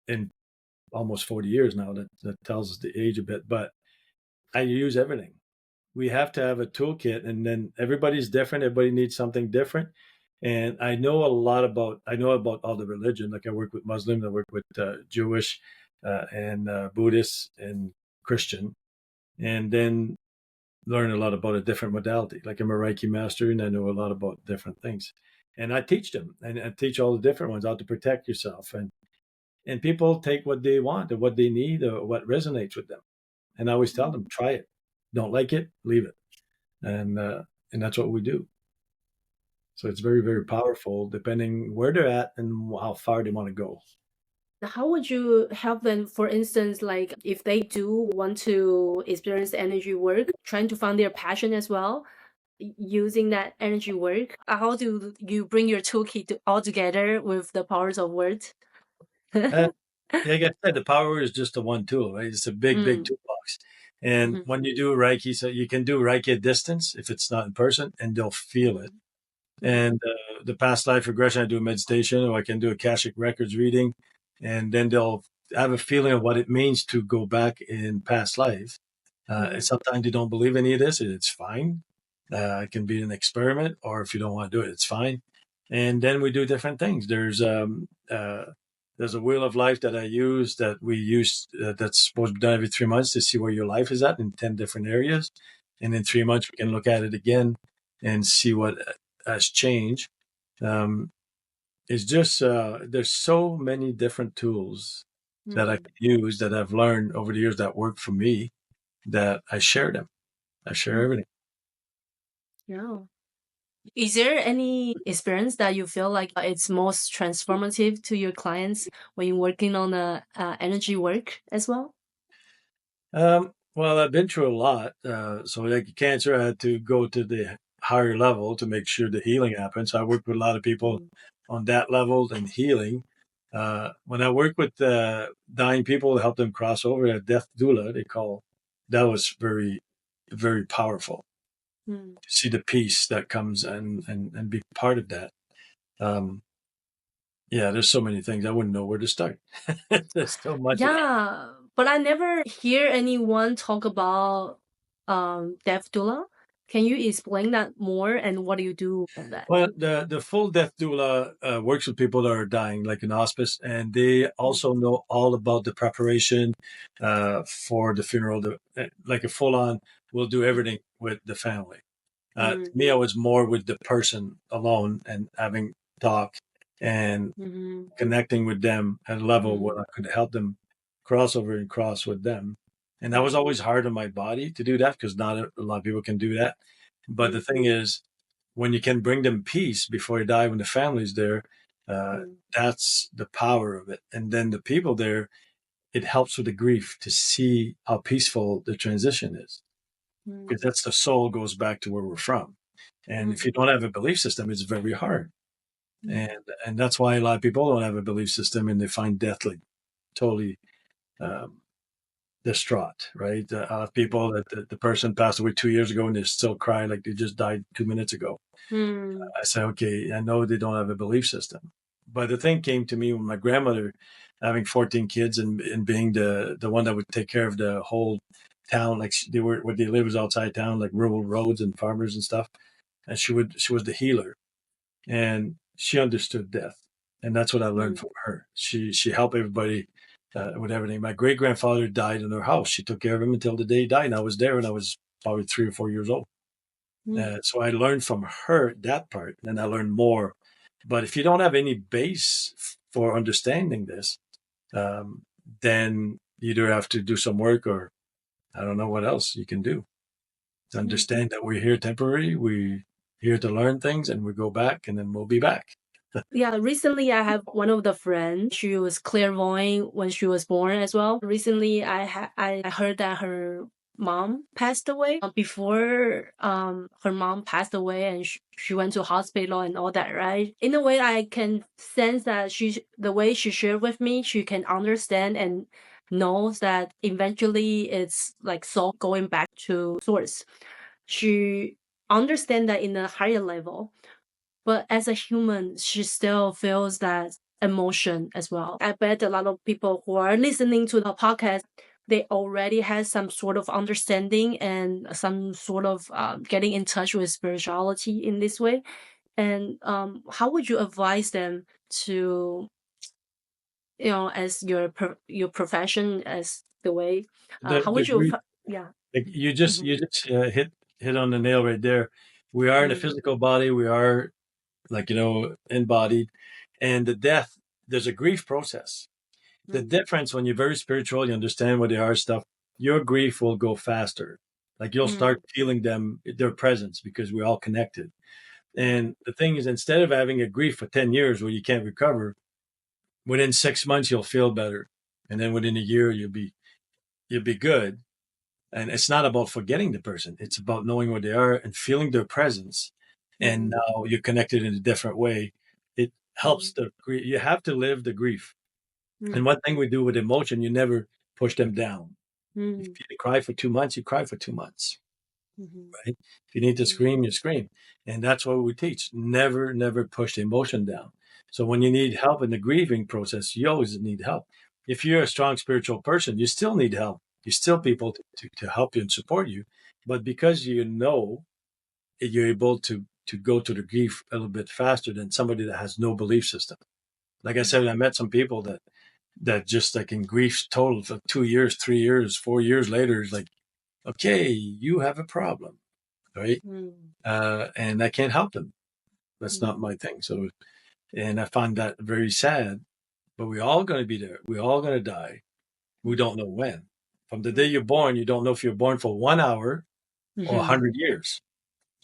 in almost 40 years now. That tells us the age a bit, but I use everything. We have to have a toolkit, and then everybody's different. Everybody needs something different. And I know about all the religion. Like I work with Muslims, I work with Jewish and Buddhist and Christian, and then learn a lot about a different modality. Like I'm a Reiki master, and I know a lot about different things. And I teach them, and I teach all the different ones how to protect yourself. And people take what they want or what they need or what resonates with them. And I always tell them, try it. Don't like it, leave it. And that's what we do. So it's very, very powerful depending where they're at and how far they want to go. How would you help them, for instance, like if they do want to experience energy work, trying to find their passion as well, using that energy work? How do you bring your toolkit all together with the powers of words? Like I said, the power is just the one tool, right? It's a big, big toolbox. And when you do Reiki, so you can do Reiki at distance if it's not in person, and they'll feel it. And the past life regression, I do a meditation, or I can do Akashic Records reading, and then they'll have a feeling of what it means to go back in past life. Sometimes they don't believe any of this, it's fine. It can be an experiment, or if you don't want to do it, it's fine. And then we do different things. There's a wheel of life that I use that we use that's supposed to be done every 3 months to see where your life is at in 10 different areas. And in 3 months, we can look at it again and see what has changed. It's just, there's so many different tools that I can use that I've learned over the years that work for me, that I share them. I share everything. Yeah. Is there any experience that you feel like it's most transformative to your clients when you're working on energy work as well? Well, I've been through a lot. So like cancer, I had to go to the higher level to make sure the healing happens. So I worked with a lot of people on that level and healing. When I work with dying people to help them cross over, a death doula, that was very, very powerful. To see the peace that comes and be part of that. Yeah, there's so many things. I wouldn't know where to start. There's so much. Yeah, but I never hear anyone talk about death doula. Can you explain that more, and what do you do on that? Well, the full death doula works with people that are dying, like in hospice, and they also know all about the preparation for the funeral. Like a full-on, we'll do everything with the family. To me, I was more with the person alone and having talk and connecting with them at a level where I could help them cross over and cross with them. And that was always hard on my body to do that because not a lot of people can do that. But the thing is, when you can bring them peace before you die, when the family's there, that's the power of it. And then the people there, it helps with the grief to see how peaceful the transition is. Because that's the soul goes back to where we're from. And if you don't have a belief system, it's very hard. And that's why a lot of people don't have a belief system and they find death like totally distraught, right? People that the person passed away 2 years ago and they still cry like they just died 2 minutes ago. I say, okay, I know they don't have a belief system. But the thing came to me when my grandmother, having 14 kids and being the one that would take care of the whole town, like where they live was outside town, like rural roads and farmers and stuff. And she was the healer, and she understood death. And that's what I learned from her. She helped everybody with everything. My great grandfather died in her house. She took care of him until the day he died. And I was there when I was probably 3 or 4 years old. So I learned from her that part, and I learned more. But if you don't have any base for understanding this, then you either have to do some work or I don't know what else you can do to understand that we're here temporary. We're here to learn things, and we go back, and then we'll be back. Yeah, recently I have one of the friends. She was clairvoyant when she was born as well. Recently, I heard that her mom passed away. Before her mom passed away, and she went to hospital and all that, right? In a way, I can sense that the way she shared with me, she can understand and knows that eventually it's like soul going back to source. She understands that in a higher level, but as a human, she still feels that emotion as well. I bet a lot of people who are listening to the podcast, they already had some sort of understanding and some sort of getting in touch with spirituality in this way. And how would you advise them to, as your profession, as the way, how would you, yeah. Like you just hit on the nail right there. We are in a physical body. We are embodied, and the death. There's a grief process. The difference when you're very spiritual, you understand what they are stuff. Your grief will go faster. Like you'll start feeling their presence because we're all connected. And the thing is, instead of having a grief for 10 years where you can't recover, within 6 months you'll feel better, and then within a year you'll be good. And it's not about forgetting the person. It's about knowing what they are and feeling their presence. And now you're connected in a different way. It helps you have to live the grief. And one thing we do with emotion, you never push them down. If you cry for 2 months, you cry for 2 months. Right? If you need to scream, you scream. And that's what we teach. Never push the emotion down. So when you need help in the grieving process, you always need help. If you're a strong spiritual person, you still need help. You still people to help you and support you. But because you're able to go to the grief a little bit faster than somebody that has no belief system. Like I said, I met some people that just like in grief total for 2 years, 3 years, 4 years later is like, okay, you have a problem, right? And I can't help them. That's not my thing. So, and I find that very sad, but we're all going to be there. We're all going to die. We don't know when. From the day you're born, you don't know if you're born for 1 hour or 100 years.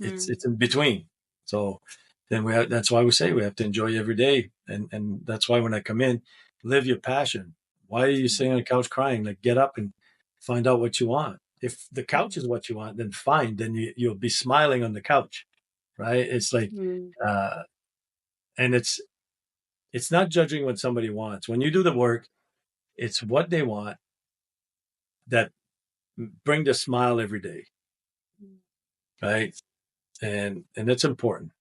It's in between. So then that's why we say we have to enjoy every day. And that's why when I come in, live your passion. Why are you sitting on the couch crying? Like get up and find out what you want. If the couch is what you want, then fine. Then you'll be smiling on the couch, right? It's like, and it's not judging what somebody wants. When you do the work, it's what they want that bring the smile every day, right? And it's important.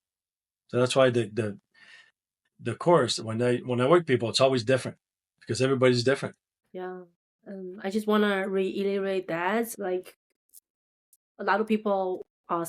So that's why the course, when I work with people, it's always different because everybody's different. Yeah. I just want to reiterate that, like a lot of people are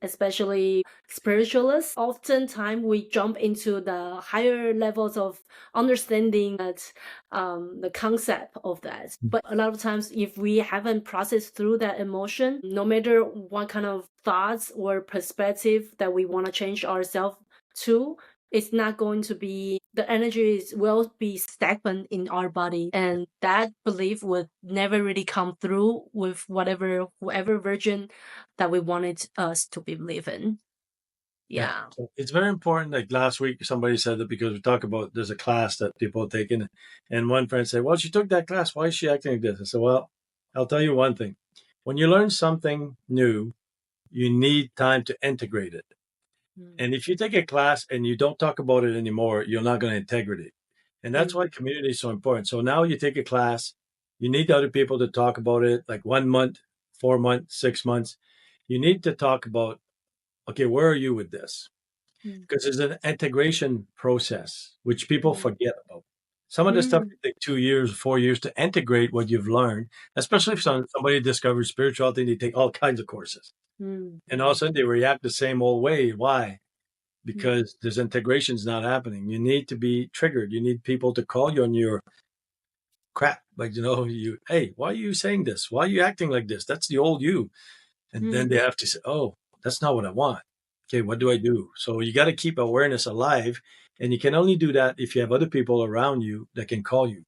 especially spiritualists. Oftentimes we jump into the higher levels of understanding that the concept of that. But a lot of times, if we haven't processed through that emotion, no matter what kind of thoughts or perspective that we want to change ourselves to, it's not going to be, the energy will be stagnant in our body. And that belief would never really come through with whoever version that we wanted us to believe in. Yeah. So it's very important. Like last week, somebody said that because we talk about, there's a class that people are taking. And one friend said, well, she took that class. Why is she acting like this? I said, well, I'll tell you one thing. When you learn something new, you need time to integrate it. And if you take a class and you don't talk about it anymore, you're not going to integrate it. And that's why community is so important. So now you take a class, you need other people to talk about it, like 1 month, 4 months, 6 months. You need to talk about, okay, where are you with this? Because there's an integration process, which people forget about. Some of the stuff take 2 years, 4 years to integrate what you've learned, especially if somebody discovers spirituality, they take all kinds of courses. And all of a sudden they react the same old way. Why? Because this integration's not happening. You need to be triggered. You need people to call you on your crap. Like, hey, why are you saying this? Why are you acting like this? That's the old you. And then they have to say, oh, that's not what I want. Okay, what do I do? So you got to keep awareness alive. And you can only do that if you have other people around you that can call you.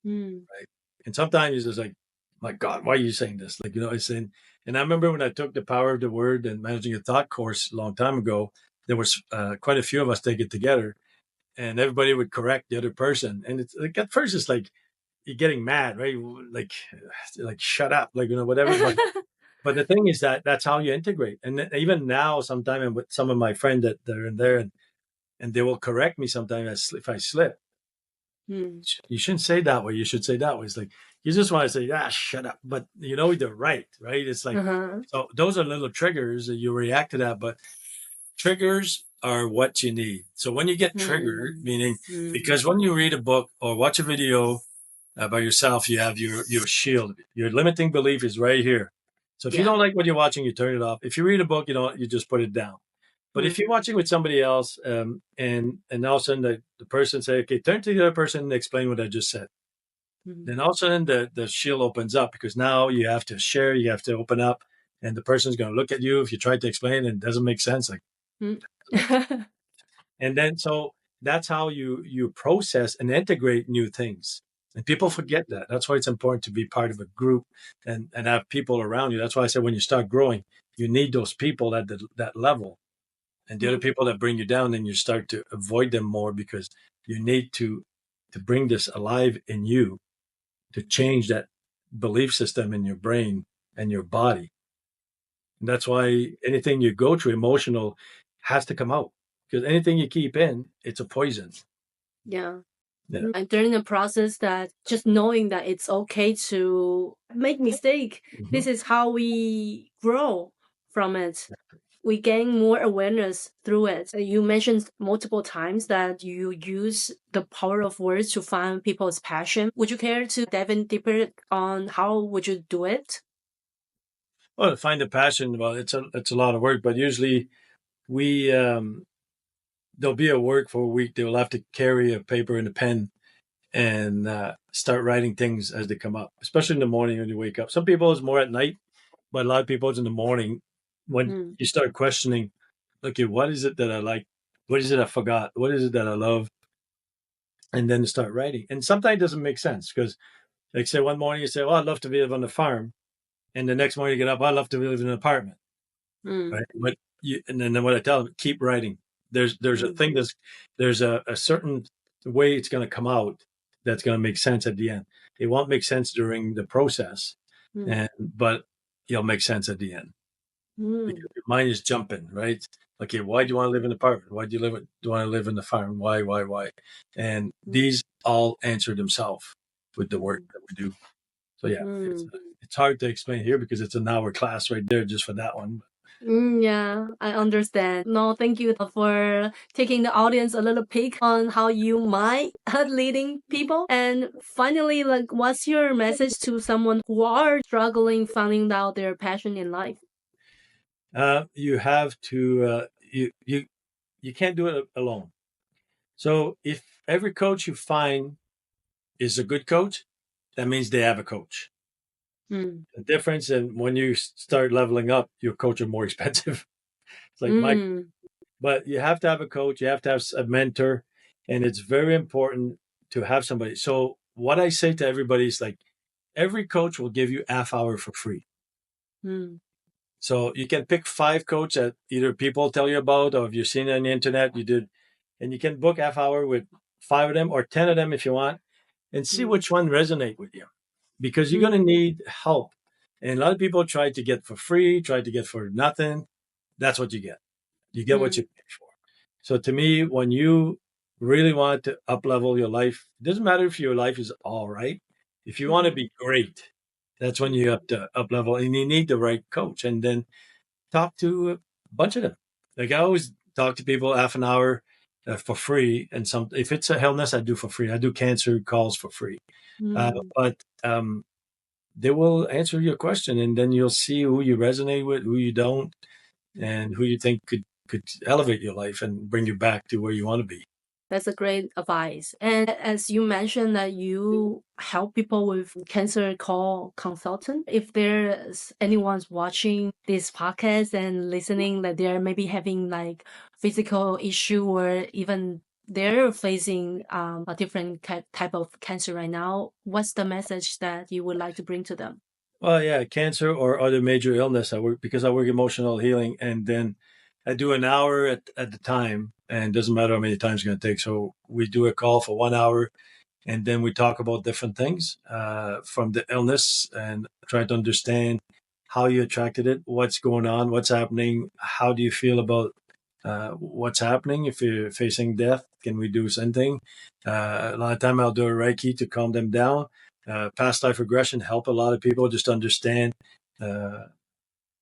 Right. And sometimes it's just like, my God, why are you saying this? Like, it's in, and I remember when I took the Power of the Word and Managing a Thought course a long time ago, there was quite a few of us take it together and everybody would correct the other person. And it's like, at first it's like, you're getting mad, right? Like shut up, like, whatever. But the thing is that's how you integrate. And even now, sometimes with some of my friends that are in there and they will correct me sometimes if I slip. You shouldn't say that way. You should say that way. It's like, you just want to say, shut up. But you know they're right? It's like, so those are little triggers that you react to that, but triggers are what you need. So when you get triggered, meaning because when you read a book or watch a video about yourself, you have your shield. Your limiting belief is right here. So if you don't like what you're watching, you turn it off. If you read a book, you just put it down. But if you're watching with somebody else, and all of a sudden the person say, okay, turn to the other person and explain what I just said. Then all of a sudden the shield opens up, because now you have to share, you have to open up, and the person's going to look at you if you try to explain and it doesn't make sense. Like, and then so that's how you process and integrate new things. And people forget that. That's why it's important to be part of a group and have people around you. That's why I said when you start growing, you need those people at that level. And the other people that bring you down, then you start to avoid them more, because you need to bring this alive in you, to change that belief system in your brain and your body. And that's why anything you go through emotional has to come out, because anything you keep in, it's a poison. Yeah. And during the process, that just knowing that it's okay to make mistake, this is how we grow from it. We gain more awareness through it. You mentioned multiple times that you use the power of words to find people's passion. Would you care to dive in deeper on how would you do it? Well, to find the passion, well, it's a lot of work, but usually we there'll be a work for a week. They will have to carry a paper and a pen and start writing things as they come up, especially in the morning when you wake up. Some people it's more at night, but a lot of people it's in the morning when you start questioning, okay, what is it that I like? What is it I forgot? What is it that I love? And then start writing. And sometimes it doesn't make sense, because like say one morning you say, oh, I'd love to live on the farm. And the next morning you get up, I'd love to live in an apartment. Right? But and then what I tell them, keep writing. There's a thing there's a certain way it's going to come out that's going to make sense at the end. It won't make sense during the process, but it'll make sense at the end. Because your mind is jumping, right? Okay, why do you want to live in an apartment? Why do you want to live in the farm? Why? And these all answer themselves with the work that we do. So yeah, it's hard to explain here because it's an hour class right there just for that one. Yeah, I understand. No, thank you for taking the audience a little peek on how you might leading people. And finally, like, what's your message to someone who are struggling finding out their passion in life? You have to you can't do it alone. So if every coach you find is a good coach, that means they have a coach. The difference, and when you start leveling up, your coach are more expensive. It's like but you have to have a coach, you have to have a mentor, and it's very important to have somebody. So what I say to everybody is like, every coach will give you half hour for free. So you can pick 5 coaches that either people tell you about, or if you've seen it on the internet, you did, and you can book half hour with 5 of them or 10 of them if you want, and see which one resonate with you, because you're going to need help. And a lot of people try to get for free, try to get for nothing. That's what you get. You get what you pay for. So to me, when you really want to up-level your life, it doesn't matter if your life is all right. If you want to be great, that's when you have to up-level, and you need the right coach. And then talk to a bunch of them. Like I always talk to people half an hour for free. And if it's a illness, I do for free. I do cancer calls for free. But they will answer your question, and then you'll see who you resonate with, who you don't, and who you think could elevate your life and bring you back to where you want to be. That's a great advice. And as you mentioned that you help people with cancer call consultant, if there's anyone's watching this podcast and listening that they're maybe having like physical issue, or even they're facing a different type of cancer right now, what's the message that you would like to bring to them? Well, yeah, cancer or other major illness. I work emotional healing, and then I do an hour at the time, and it doesn't matter how many times it's going to take. So we do a call for 1 hour, and then we talk about different things from the illness and try to understand how you attracted it, what's going on, what's happening, how do you feel about what's happening. If you're facing death, can we do something? A lot of time I'll do a Reiki to calm them down. past life regression help a lot of people just understand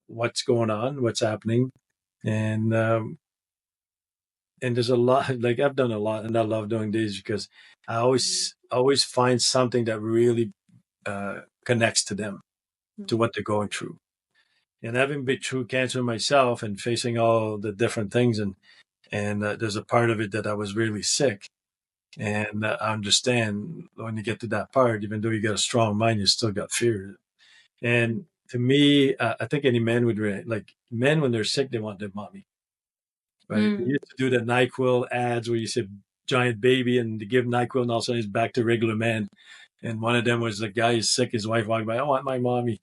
what's going on, what's happening. And there's a lot, like I've done a lot, and I love doing these because I always find something that really connects to them, to what they're going through. And having been through cancer myself and facing all the different things, and there's a part of it that I was really sick. And I understand when you get to that part, even though you got a strong mind, you still got fear. And to me, I think any man would like men when they're sick, they want their mommy. Right? They used to do the NyQuil ads where you said giant baby and they give NyQuil and all of a sudden he's back to regular man. And one of them was the guy is sick, his wife walked by, I want my mommy.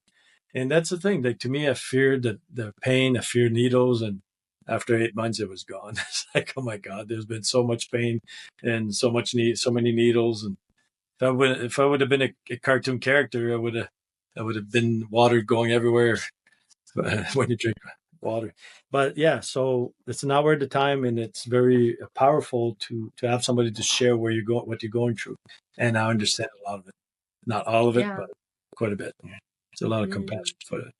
And that's the thing. Like to me, I feared the pain, I feared needles, and after 8 months, it was gone. It's like, oh my God, there's been so much pain and so many needles. And if I would have been a cartoon character, I would have been water going everywhere when you drink water. But yeah, so it's an hour at a time, and it's very powerful to have somebody to share what you're going through. And I understand a lot of it, not all of it, but quite a bit. It's a lot of compassion for it.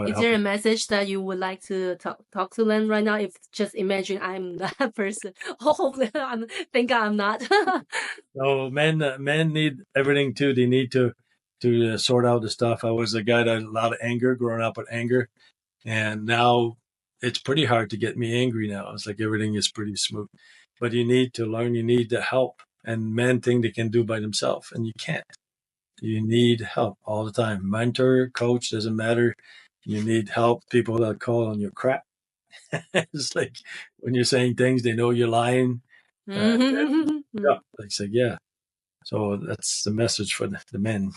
Is there a message that you would like to talk to them right now? If just imagine I'm that person. Hopefully, thank God I'm not. So men need everything too. They need to sort out the stuff. I was a guy that had a lot of anger, growing up with anger, and now it's pretty hard to get me angry now. It's like everything is pretty smooth. But you need to learn. You need the help. And men think they can do by themselves, and you can't. You need help all the time. Mentor, coach, doesn't matter. You need help. People that call on your crap. It's like when you're saying things, they know you're lying. They say, yeah. So that's the message for the men.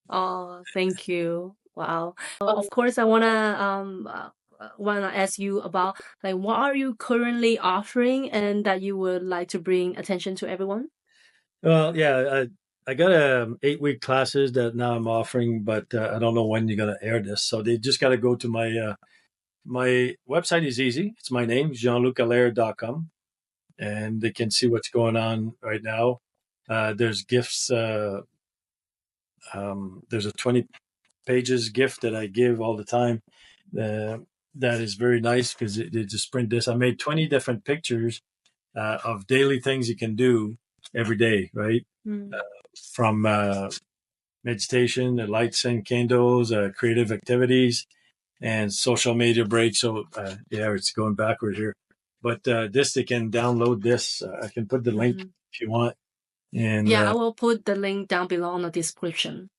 Oh, thank you. Wow. Of course, I wanna ask you about like what are you currently offering and that you would like to bring attention to everyone? Well, yeah, I got 8-week classes that now I'm offering, but I don't know when you're gonna air this. So they just got to go to my website is easy. It's my name, jeanlucallaire.com, and they can see what's going on right now. There's gifts. There's a 20 pages gift that I give all the time. That is very nice because they just print this. I made 20 different pictures of daily things you can do every day, right? From meditation, lights and candles, creative activities, and social media breaks. So yeah, it's going backward here. But this, they can download this. I can put the link if you want. And yeah, I will put the link down below in the description.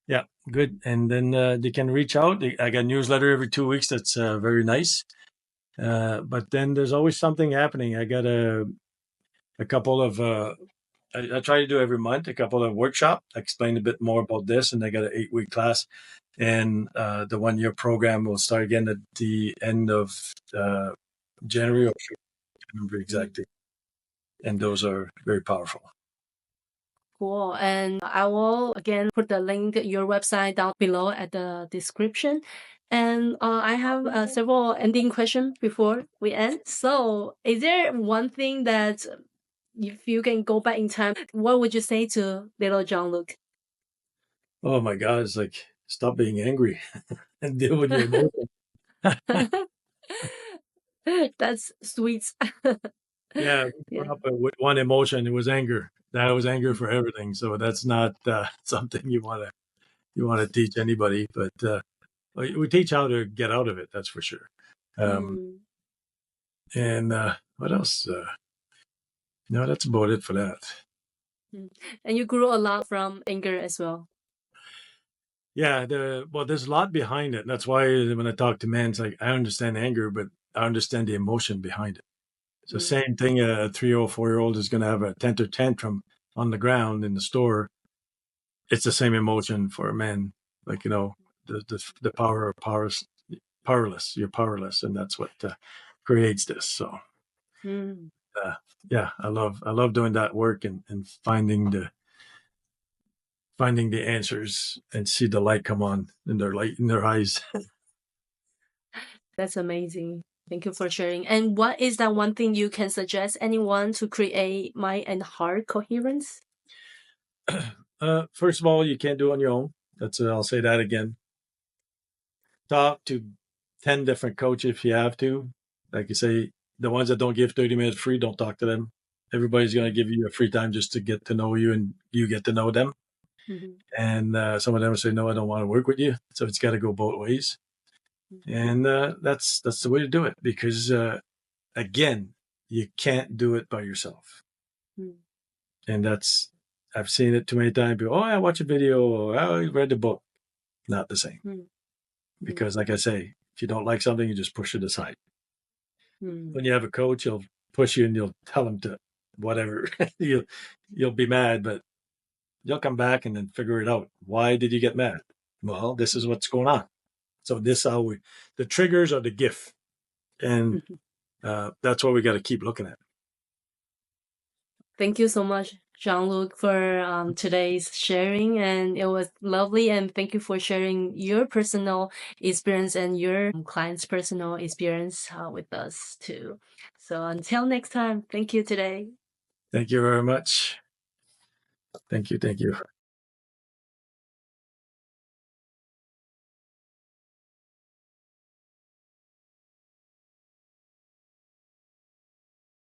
Yeah, good. And then they can reach out. I got a newsletter every 2 weeks. That's very nice. But then there's always something happening. I got a couple of, I try to do every month, a couple of workshops. I explain a bit more about this, and I got an 8-week class. And the 1-year program will start again at the end of January. I can't remember exactly. And those are very powerful. Cool. And I will again put the link to your website down below at the description. And I have several ending questions before we end. So is there one thing that if you can go back in time, what would you say to little Jean-Luc? Oh my God, it's like, stop being angry and deal with your emotions. That's sweet. Yeah, grew up with one emotion. It was anger. That was anger for everything. So that's not something you want to teach anybody. But we teach how to get out of it. That's for sure. And what else? No, that's about it for that. And you grew a lot from anger as well. Yeah, there's a lot behind it. That's why when I talk to men, it's like I understand anger, but I understand the emotion behind it. So same thing, a 3-year-old, 4-year-old is going to have a temper tantrum on the ground in the store. It's the same emotion for a man. Like, the power of powerless. You're powerless, and that's what creates this. So, yeah, I love doing that work and finding the answers and see the light come on in their eyes. That's amazing. Thank you for sharing. And what is that one thing you can suggest anyone to create mind and heart coherence? First of all, you can't do it on your own. I'll say that again. Talk to 10 different coaches if you have to. Like you say, the ones that don't give 30 minutes free, don't talk to them. Everybody's going to give you a free time just to get to know you and you get to know them. Mm-hmm. And some of them will say, no, I don't want to work with you. So it's got to go both ways. Mm-hmm. And that's the way to do it because, again, you can't do it by yourself. Mm-hmm. And I've seen it too many times. People, I watch a video or I read the book. Not the same. Mm-hmm. Because like I say, if you don't like something, you just push it aside. Mm-hmm. When you have a coach, he'll push you and you'll tell him to whatever. You'll be mad, but you'll come back and then figure it out. Why did you get mad? Well, this is what's going on. So the triggers are the gift. And that's what we got to keep looking at. Thank you so much, Jean-Luc, for today's sharing. And it was lovely. And thank you for sharing your personal experience and your client's personal experience with us too. So until next time, thank you today. Thank you very much. Thank you.